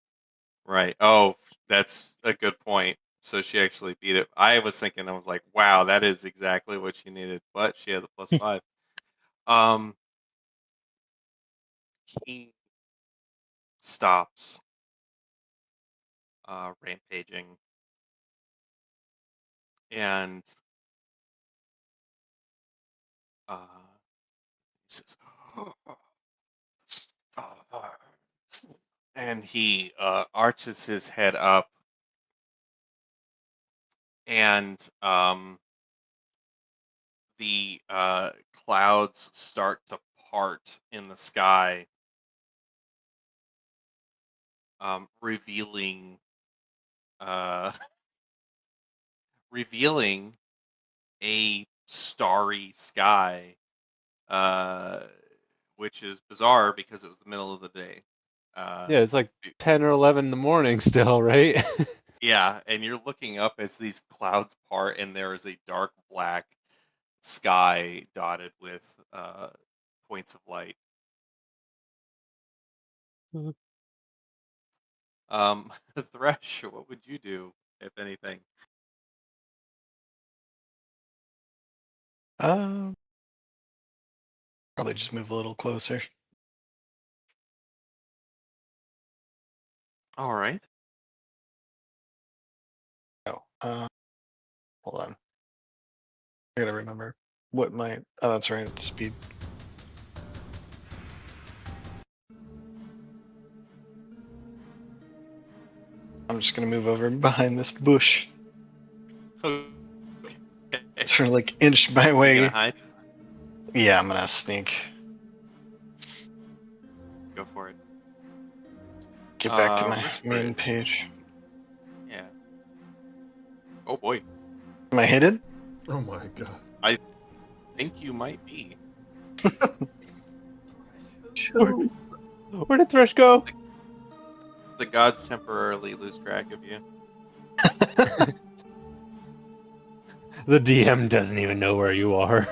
Right. Oh, that's a good point. So she actually beat it. I was thinking, I was like, wow, that is exactly what she needed, but she had the +5. He stops rampaging and he says, and he arches his head up, and the clouds start to part in the sky, revealing revealing a starry sky, which is bizarre because it was the middle of the day. Yeah, it's like 10 or 11 in the morning still, right? Yeah, and you're looking up as these clouds part, and there is a dark black sky dotted with points of light. Thresh, what would you do, if anything? Probably just move a little closer. All right. Oh, hold on. I gotta remember what my. Oh, that's right. It's speed. I'm just gonna move over behind this bush. Okay. Sort of like inch my You way. gonna hide? Yeah, I'm gonna sneak. Go for it. Get back to my Risk main bridge. page. Yeah. Oh boy. Am I hidden? Oh my god. I think you might be. Where did Thresh go? The gods temporarily lose track of you. The DM doesn't even know where you are.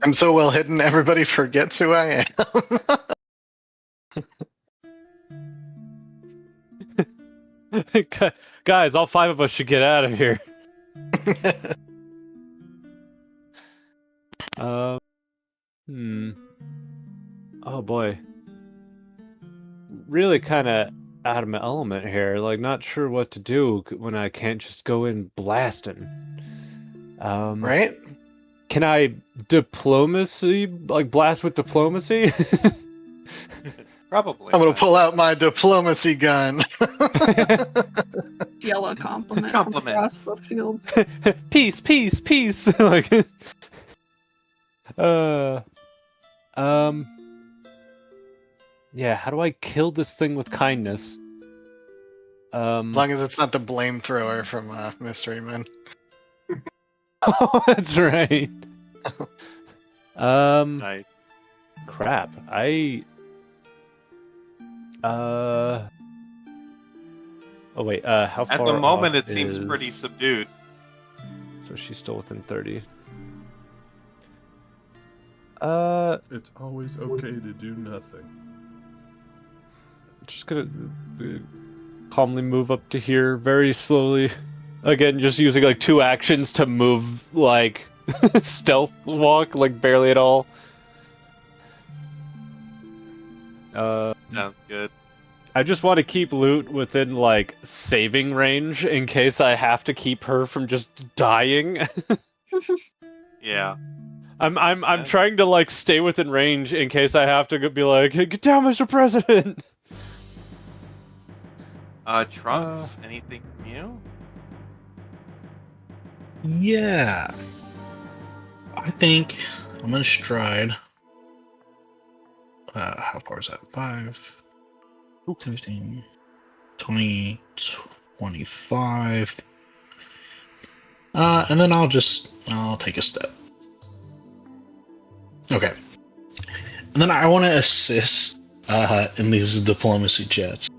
I'm so well hidden, everybody forgets who I Guys, all 5 of us should get out of here. am. Oh boy. Really kind of out of my element here. Like, not sure what to do when I can't just go in blasting. Right? Can I diplomacy, like blast with diplomacy? Probably. I'm gonna not. pull out my diplomacy gun. Yellow compliment from across Compliments. the field. Peace, peace, peace. Like, yeah. How do I kill this thing with kindness? As long as it's not the blame thrower from Mystery Men. Oh, that's right. Nice. Crap. Oh wait. How far At the moment, off it seems is- pretty subdued. So she's still within 30. It's always okay to do nothing. Just gonna calmly move up to here very slowly. Again, just using like 2 actions to move, like stealth walk, like barely at all. Sounds good. I just want to keep loot within like saving range in case I have to keep her from just dying. Yeah. I'm sense. trying to like stay within range in case I have to be like, hey, get down, Mr. President. Trunks, anything from you? Yeah. I think I'm gonna stride. How far is that? 5, 15, 20, 25. And then I'll take a step. Okay. And then I want to assist in these diplomacy chats.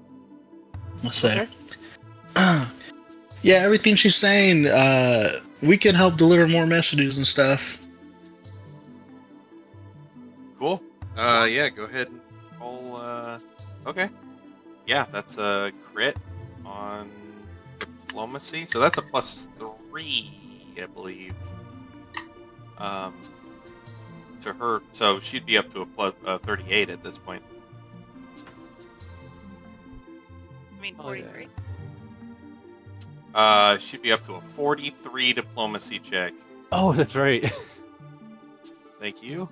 Let's say. Okay. Yeah, everything she's saying, we can help deliver more messages and stuff. Cool. Yeah, go ahead and roll. Okay. Yeah, that's a crit on diplomacy. So that's a +3, I believe. To her, so she'd be up to a plus 38 at this point. I mean, Oh, 43. She'd be up to a 43 diplomacy check. Oh, that's right. Thank you.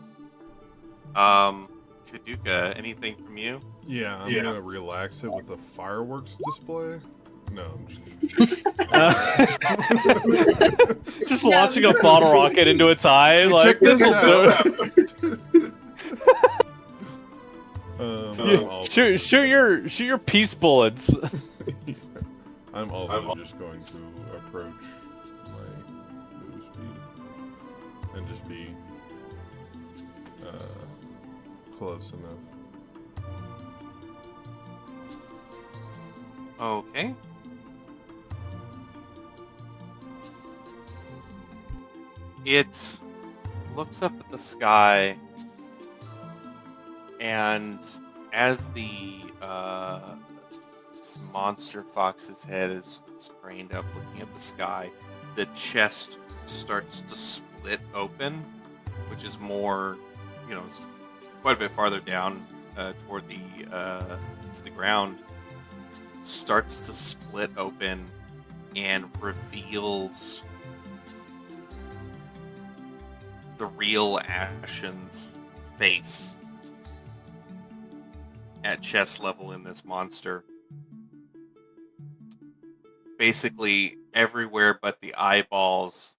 Kaduka, anything from you? Yeah, I'm gonna relax it with the fireworks display. No, I'm just kidding. Just launching a bottle rocket into its eye, Hey, like check this this'll do out. it. Shoot your peace bullets. I'm also just going to approach my move speed and just be close enough. Okay. It looks up at the sky, and as the this monster fox's head is craned up looking at the sky, the chest starts to split open, which is more, it's quite a bit farther down toward the to the ground. Starts to split open and reveals the real Ashen's face at chest level in this monster. Basically, everywhere but the eyeballs,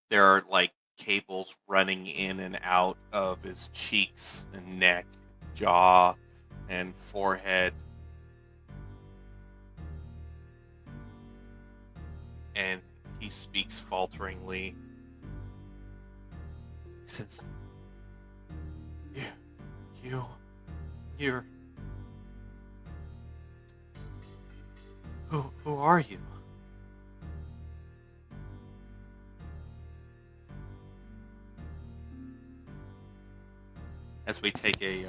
there are like cables running in and out of his cheeks and neck, jaw, and forehead. And he speaks falteringly. He says, you're... Who are you? as we take a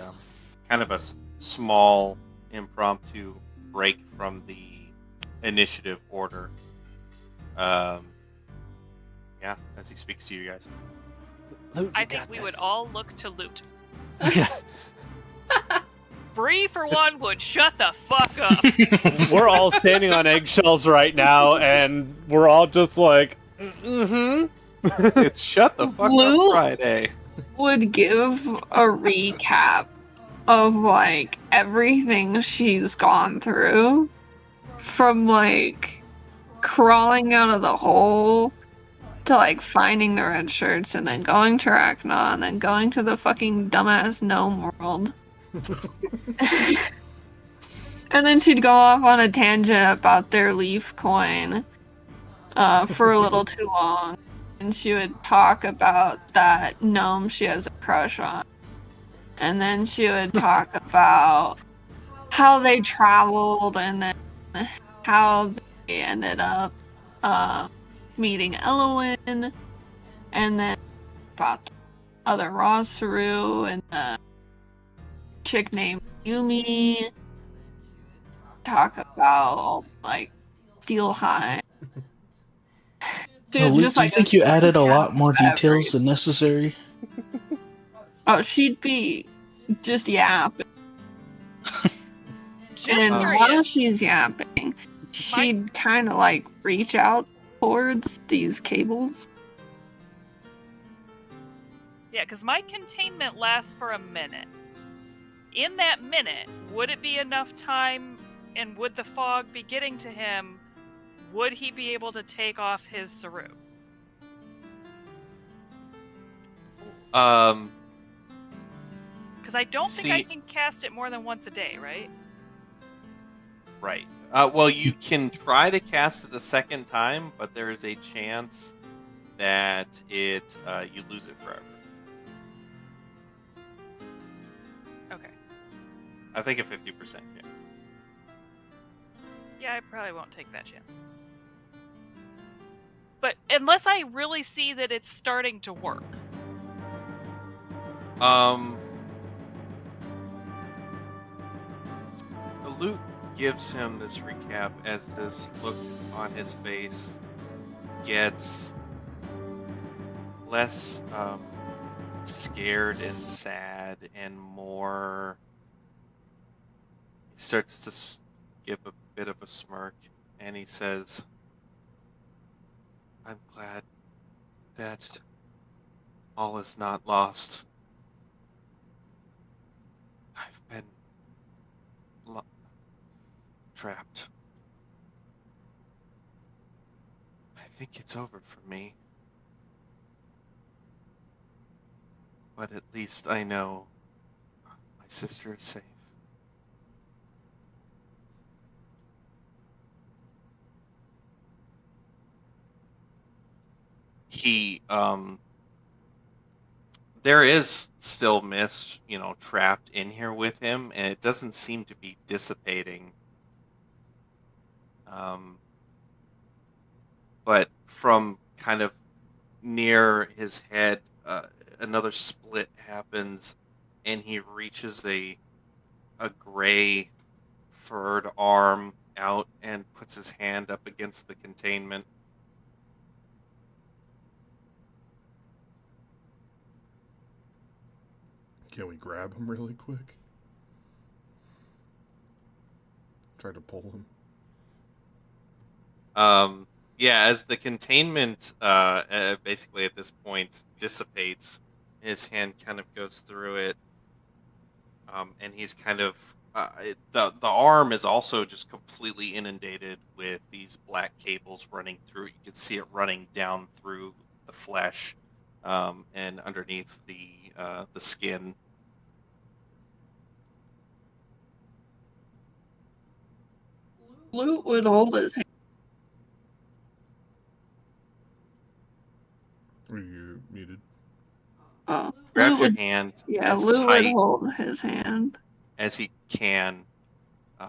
kind of a small impromptu break from the initiative order. Yeah, as he speaks to you guys. Loot, I you think got we this. would all look to Loot. Yeah. Bree, for one, would shut the fuck up. We're all standing on eggshells right now, and we're all just like, mm-hmm. It's Shut the Fuck Up Blue Friday. would give a recap of like everything she's gone through, from like crawling out of the hole to like finding the red shirts and then going to Arachna and then going to the fucking dumbass gnome world. And then she'd go off on a tangent about their leaf coin for a little too long. And she would talk about that gnome she has a crush on. And then she would talk about how they traveled and then how they ended up meeting Elowen. And then about the other Rosaru and the chick named Yumi. Talk about like Steel High. Well, Luke, do you think you added a lot more details than necessary? Oh, she'd be just yapping. Just And while curious. she's yapping, she'd kind of like reach out towards these cables. Yeah, because my containment lasts for a minute. In that minute, would it be enough time, and would the fog be getting to him? Would he be able to take off his Saru? Um, Because I don't think I See- can cast it more than once a day, right? right. Well, you can try to cast it a second time, but there is a chance that you lose it forever. Okay. I think a 50% chance. Yeah, I probably won't take that chance. But unless I really see that it's starting to work. Luke gives him this recap as this look on his face gets less scared and sad and more. He starts to give a bit of a smirk and he says, I'm glad that all is not lost. I've been trapped. I think it's over for me. But at least I know my sister is safe. There is still mist, trapped in here with him, and it doesn't seem to be dissipating. But from kind of near his head, another split happens, and he reaches a gray furred arm out and puts his hand up against the containment. Can we grab him really quick? Try to pull him. Yeah, as the containment basically at this point dissipates, his hand kind of goes through it, and he's kind of the arm is also just completely inundated with these black cables running through. You can see it running down through the flesh and underneath the skin. Loot would hold his hand. Are you muted? Grabs Loot your would, hand yeah, as Loot would tight hold his hand. as he can.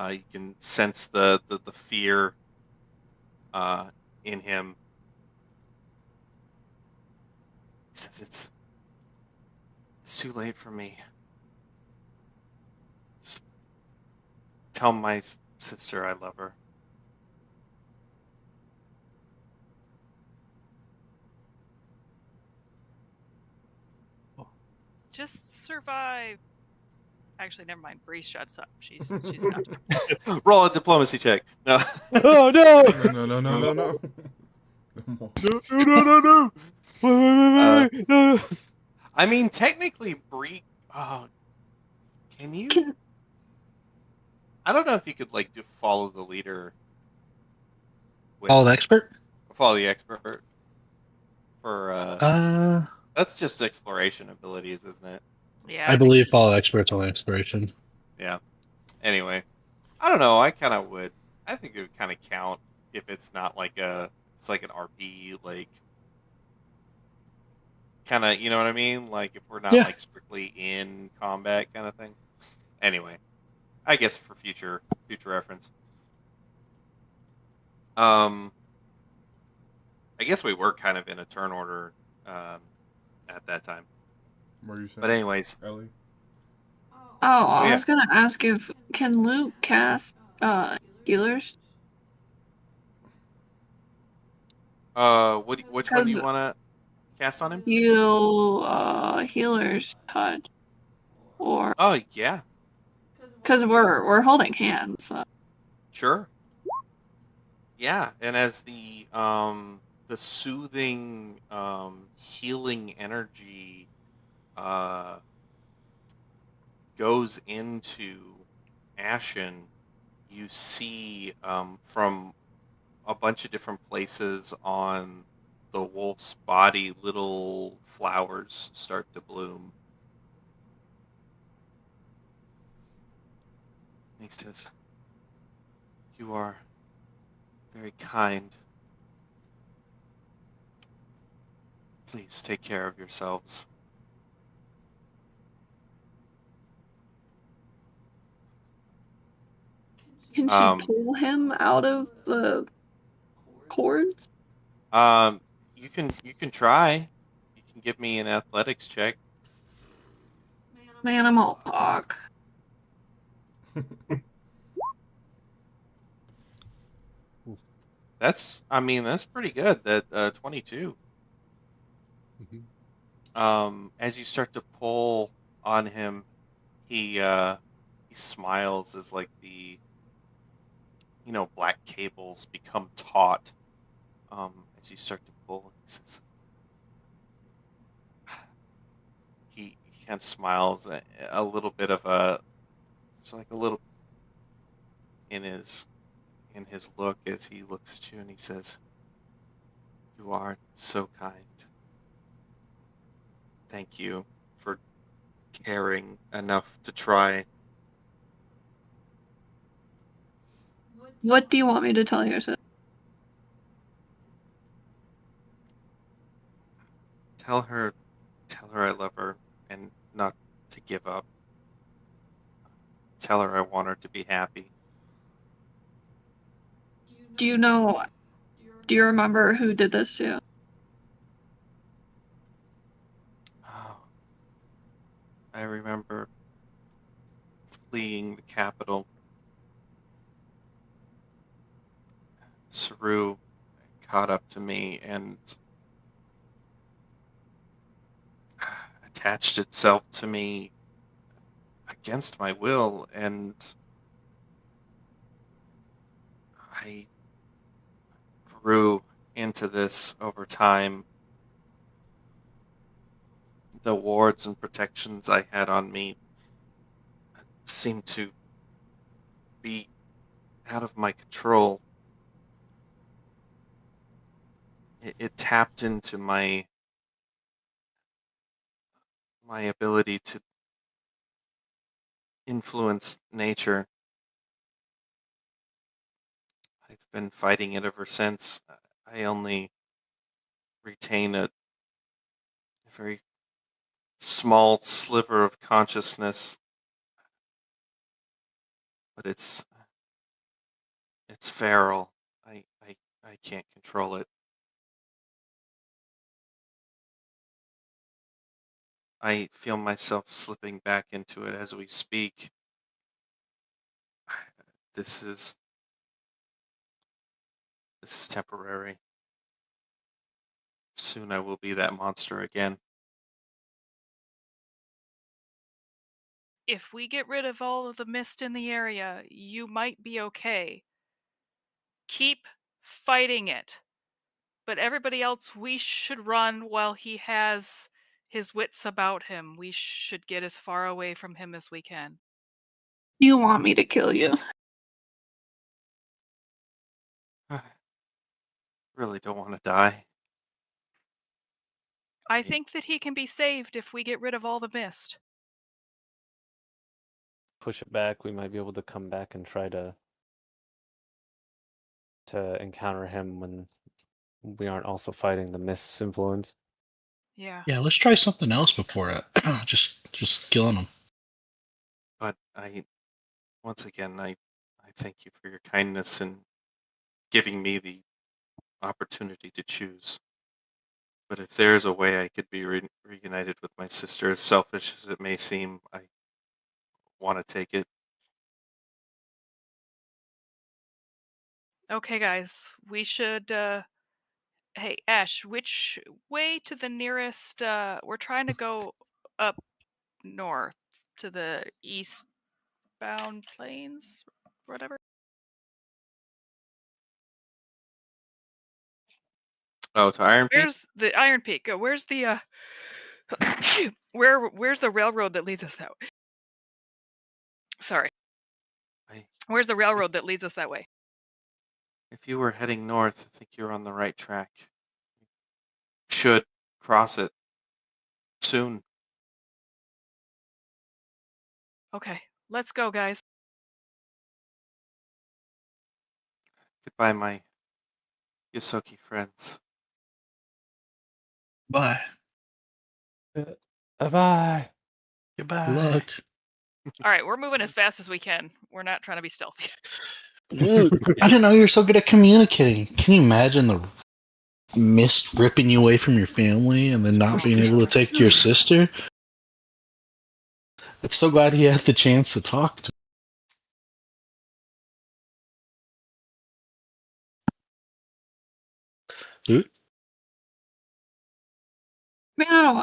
You can sense the fear in him. He says, it's too late for me. Tell my sister I love her. Just survive. Actually, never mind. Bree shuts up. She's not. Roll a diplomacy check. No. Oh no! No. No. Wait, no. I mean, technically, Bree. Oh, can you? I don't know if you could like do follow the leader. All the expert? Follow the expert. For that's just exploration abilities, isn't it? Yeah, I think believe so. follow expert's only expiration. Yeah. Anyway, I don't know. I kind of would. I think it would kind of count if it's not like it's like an RP, like kind of, you know what I mean? Like if we're not Yeah. like strictly in combat kind of thing. Anyway, I guess for future reference. I guess we were kind of in a turn order at that time. What are you saying? But anyways, Ellie? Oh, I yeah. was gonna ask if can Luke cast healers? Which one do you want to cast on him? Healers touch, or Oh yeah, because we're holding hands. So. sure. Yeah, and as the soothing healing energy goes into Ashen, you see from a bunch of different places on the wolf's body little flowers start to bloom. He says, "You are very kind. Please take care of yourselves." Can she pull him out of the cords? You can try. You can give me an athletics check. Man, I'm all talk. That's pretty good. That 22. As you start to pull on him, he smiles as like the black cables become taut. As you start to pull, he says, he kind of smiles a little bit of it's like a little in his look as he looks at you and he says, "You are so kind. Thank you for caring enough to try." What do you want me to tell your sister? Tell her I love her and not to give up. Tell her I want her to be happy. Do you remember who did this to you? Oh, I remember fleeing the capital. Saru caught up to me and attached itself to me against my will, and I grew into this over time. The wards and protections I had on me seemed to be out of my control. It tapped into my ability to influence nature. I've been fighting it ever since. I only retain a very small sliver of consciousness, but it's feral. I can't control it. I feel myself slipping back into it as we speak. this is temporary. Soon I will be that monster again. If we get rid of all of the mist in the area, you might be okay. Keep fighting it. But everybody else, we should run while he has his wits about him. We should get as far away from him as we can. You want me to kill you? Really don't want to die. I think that he can be saved if we get rid of all the mist. Push it back, we might be able to come back and try to encounter him when we aren't also fighting the mist's influence. Yeah. Yeah, let's try something else before just killing them. But once again, I thank you for your kindness and giving me the opportunity to choose. But if there's a way I could be reunited with my sister, as selfish as it may seem, I want to take it. Okay, guys. We should hey, Ash, which way to the nearest we're trying to go up north to the eastbound plains, whatever. Oh, to Iron Peak? Where's the Iron Peak? Where's the where's the railroad that leads us that way? Sorry. I, Where's the railroad that leads us that way? if you were heading north, I think you're on the right track. Should cross it soon. Okay, let's go, guys. Goodbye, my Yosoki friends. Bye. Bye. Goodbye. Luck. All right, we're moving as fast as we can. We're not trying to be stealthy. Dude, I didn't know you were so good at communicating. Can you imagine the mist ripping you away from your family and then not being able to take your sister? I'm so glad he had the chance to talk to. Dude. Man, I don't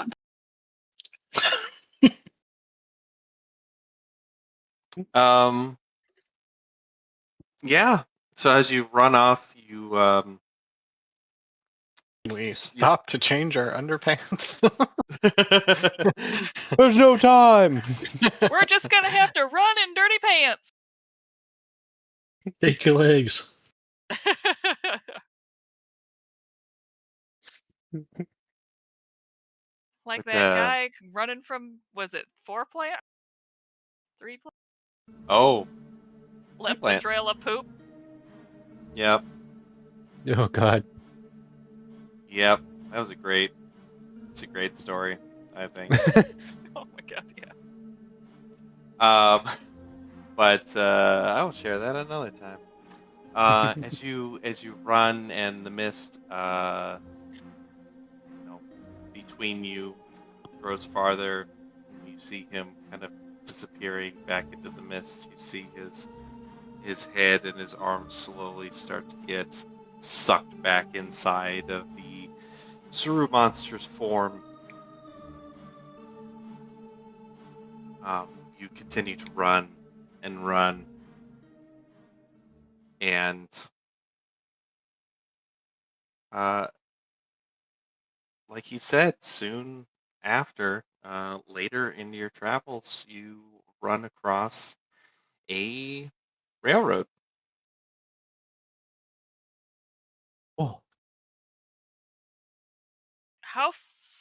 want. Yeah. So as you run off, you We stop to change our underpants. There's no time. We're just gonna have to run in dirty pants. Take your legs. Like But, that guy running from, was it 4 plant? 3 plant? oh, Left the plant. trail of poop. Yep. Oh God. Yep. That was it's a great story, I think. Oh my god, yeah. But I will share that another time. As you run and the mist, between you grows farther, and you see him kind of disappearing back into the mist. You see his head and his arms slowly start to get sucked back inside of the Suru monster's form. You continue to run and run, and like he said, soon after, later in your travels, you run across a railroad. Oh. How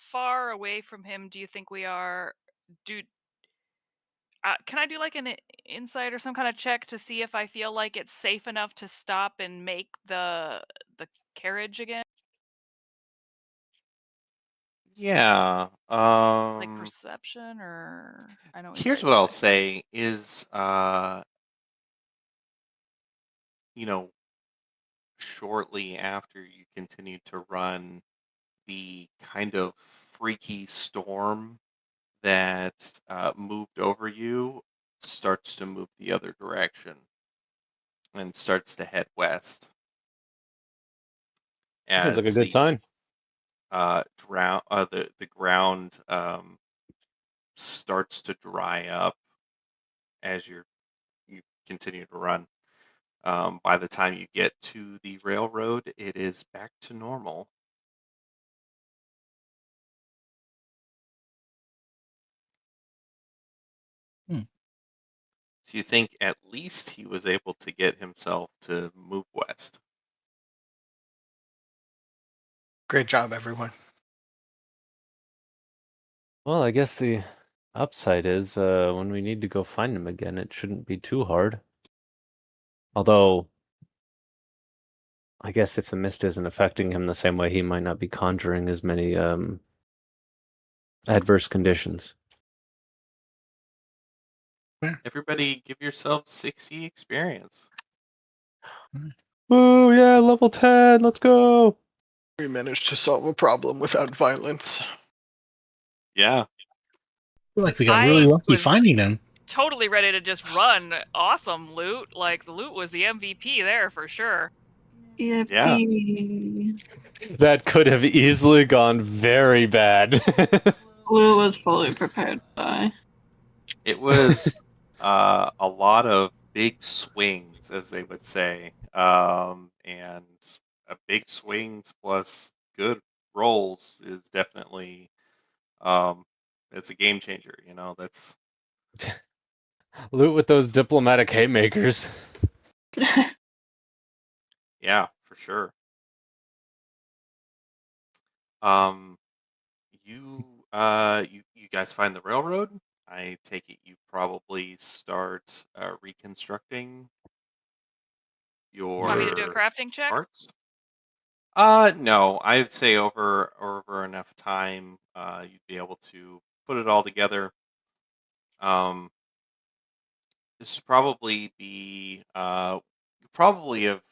far away from him do you think we are? Dude, can I do like an insight or some kind of check to see if I feel like it's safe enough to stop and make the carriage again? Yeah. Like perception, or I know Here's insight. what I'll say is, shortly after you continue to run, the kind of freaky storm that moved over you starts to move the other direction. and starts to head west. Sounds like a As good sign. the ground starts to dry up as you continue to run. By the time you get to the railroad, it is back to normal. So you think at least he was able to get himself to move west. Great job, everyone. Well, I guess the upside is when we need to go find him again, it shouldn't be too hard. Although, I guess if the mist isn't affecting him the same way, he might not be conjuring as many adverse conditions. Everybody give yourself 60 experience. Oh yeah, level 10, let's go! We managed to solve a problem without violence. Yeah. I feel like we got really I lucky was- finding him. Totally ready to just run. Awesome loot. Like, the loot was the MVP there for sure. Yippee. That could have easily gone very bad. Blue was fully prepared by. It was a lot of big swings, as they would say, and big swings plus good rolls is definitely it's a game changer. That's Loot with those diplomatic haymakers. yeah, for sure. You guys find the railroad. I take it you probably start reconstructing Want me to do a your crafting check? parts. No, I'd say over enough time, you'd be able to put it all together. This would probably be you probably have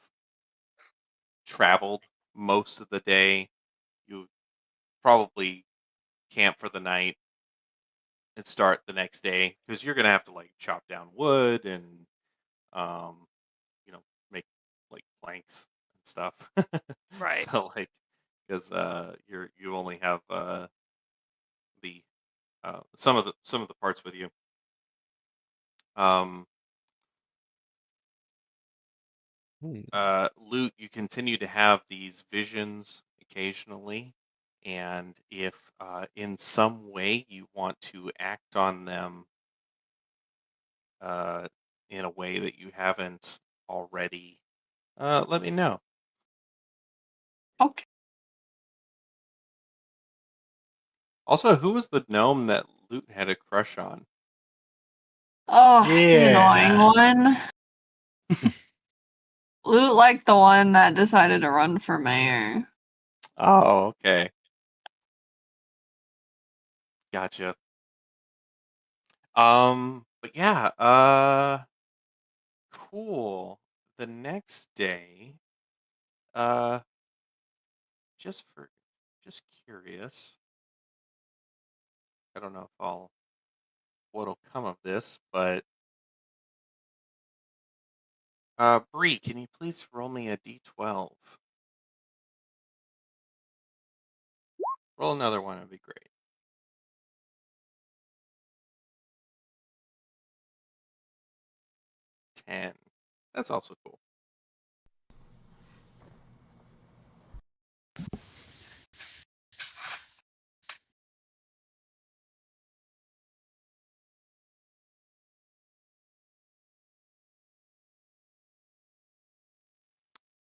traveled most of the day. You probably camp for the night and start the next day because you're gonna have to like chop down wood and um, make like planks and stuff. Right. So like because you only have the some of the parts with you. Um, Loot, you continue to have these visions occasionally, and if in some way you want to act on them uh, in a way that you haven't already, let me know. Okay. Also, who was the gnome that Loot had a crush on? Oh, Yeah. the annoying one. Loot like the one that decided to run for mayor. Oh, okay. Gotcha. But yeah, cool. The next day, uh, just curious. I don't know if what'll come of this, but Bree, can you please roll me a d12? Roll another one, it'd be great. 10. That's also cool.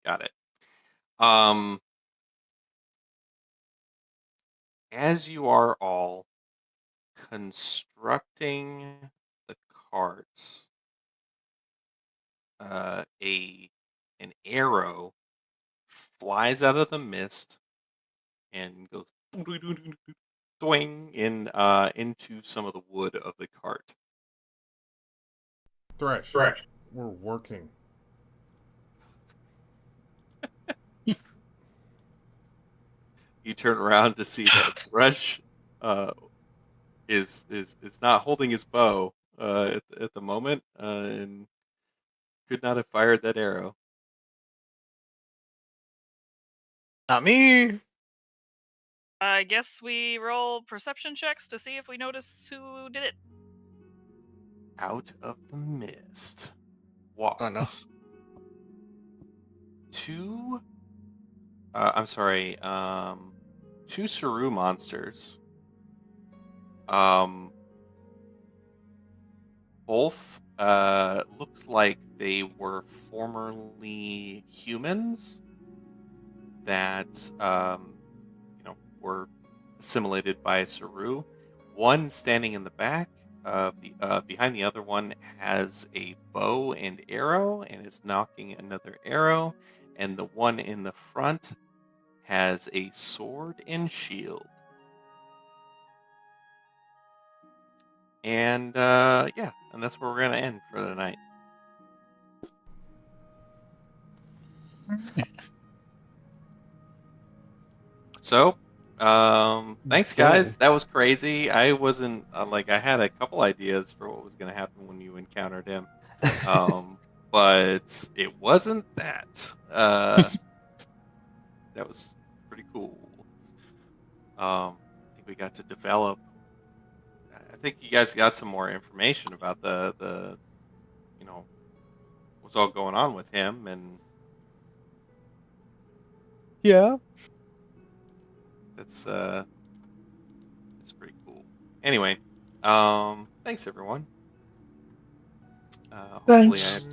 Got it. As you are all constructing the carts, an arrow flies out of the mist and goes doing into some of the wood of the cart. Thresh. We're working. You turn around to see that Thresh is not holding his bow at the moment and could not have fired that arrow. Not me. I guess we roll perception checks to see if we notice who did it. Out of the mist Oh, no. walks two. I'm sorry. Two Saru monsters. Both looks like they were formerly humans that were assimilated by Saru. One standing in the back of the behind the other one has a bow and arrow and is knocking another arrow, and the one in the front has a sword and shield. And yeah, and that's where we're gonna end for the night. So, thanks guys. That was crazy. I wasn't I had a couple ideas for what was gonna happen when you encountered him, but it wasn't that. That was pretty cool. I think we got to develop. I think you guys got some more information about the what's all going on with him, and Yeah. that's pretty cool. Anyway, thanks everyone. Hopefully Thanks.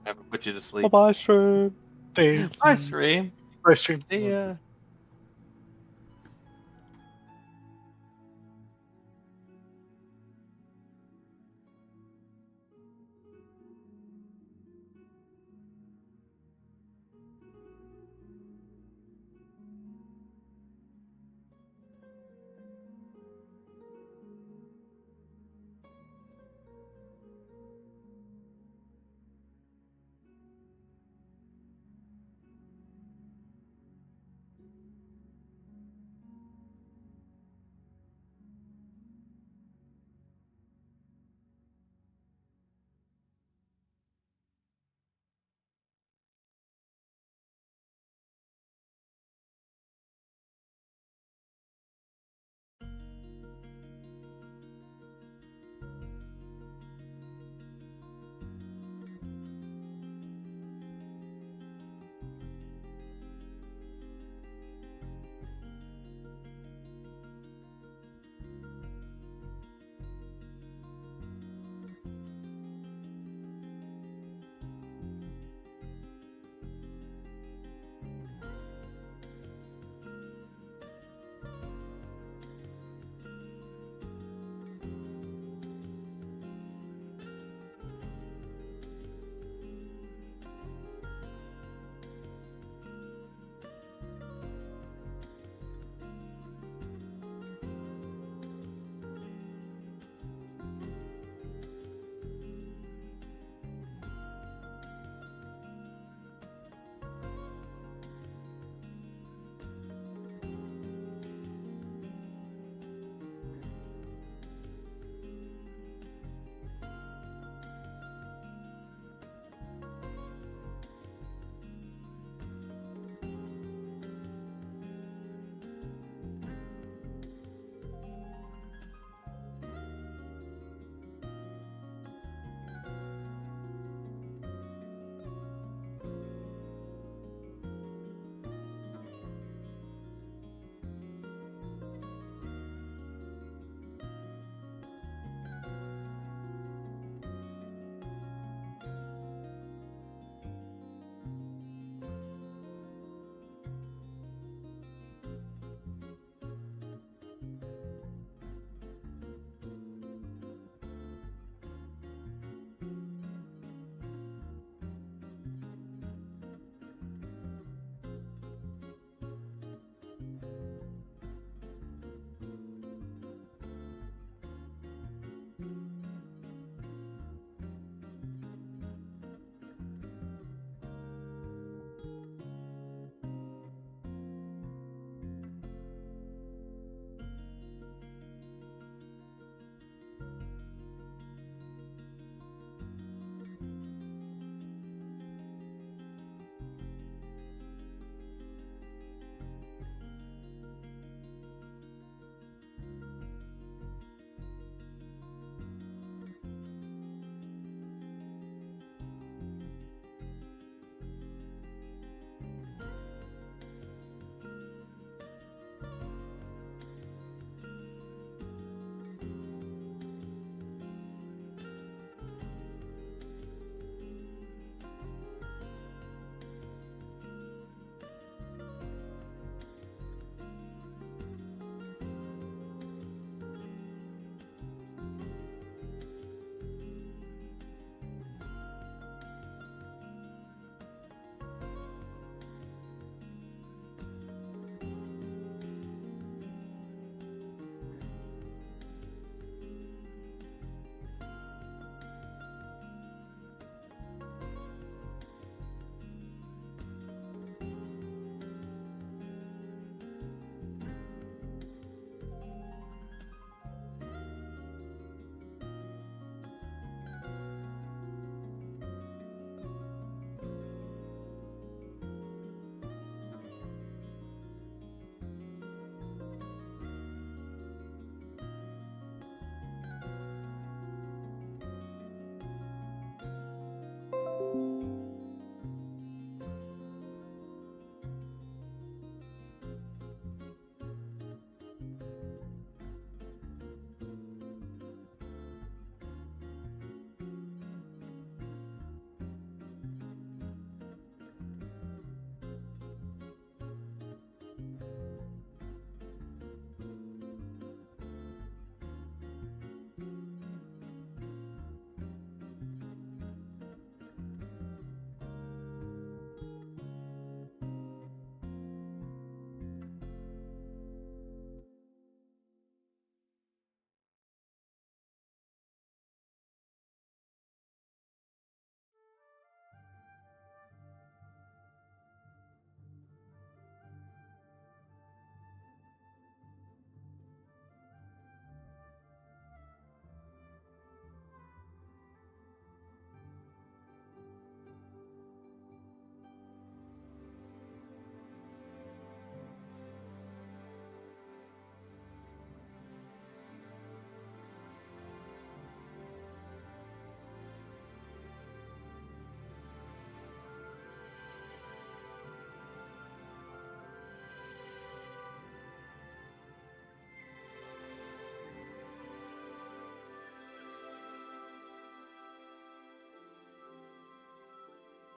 I haven't put you to sleep. Bye-bye, Shrew. They Bye, stream. Bye, stream. See ya.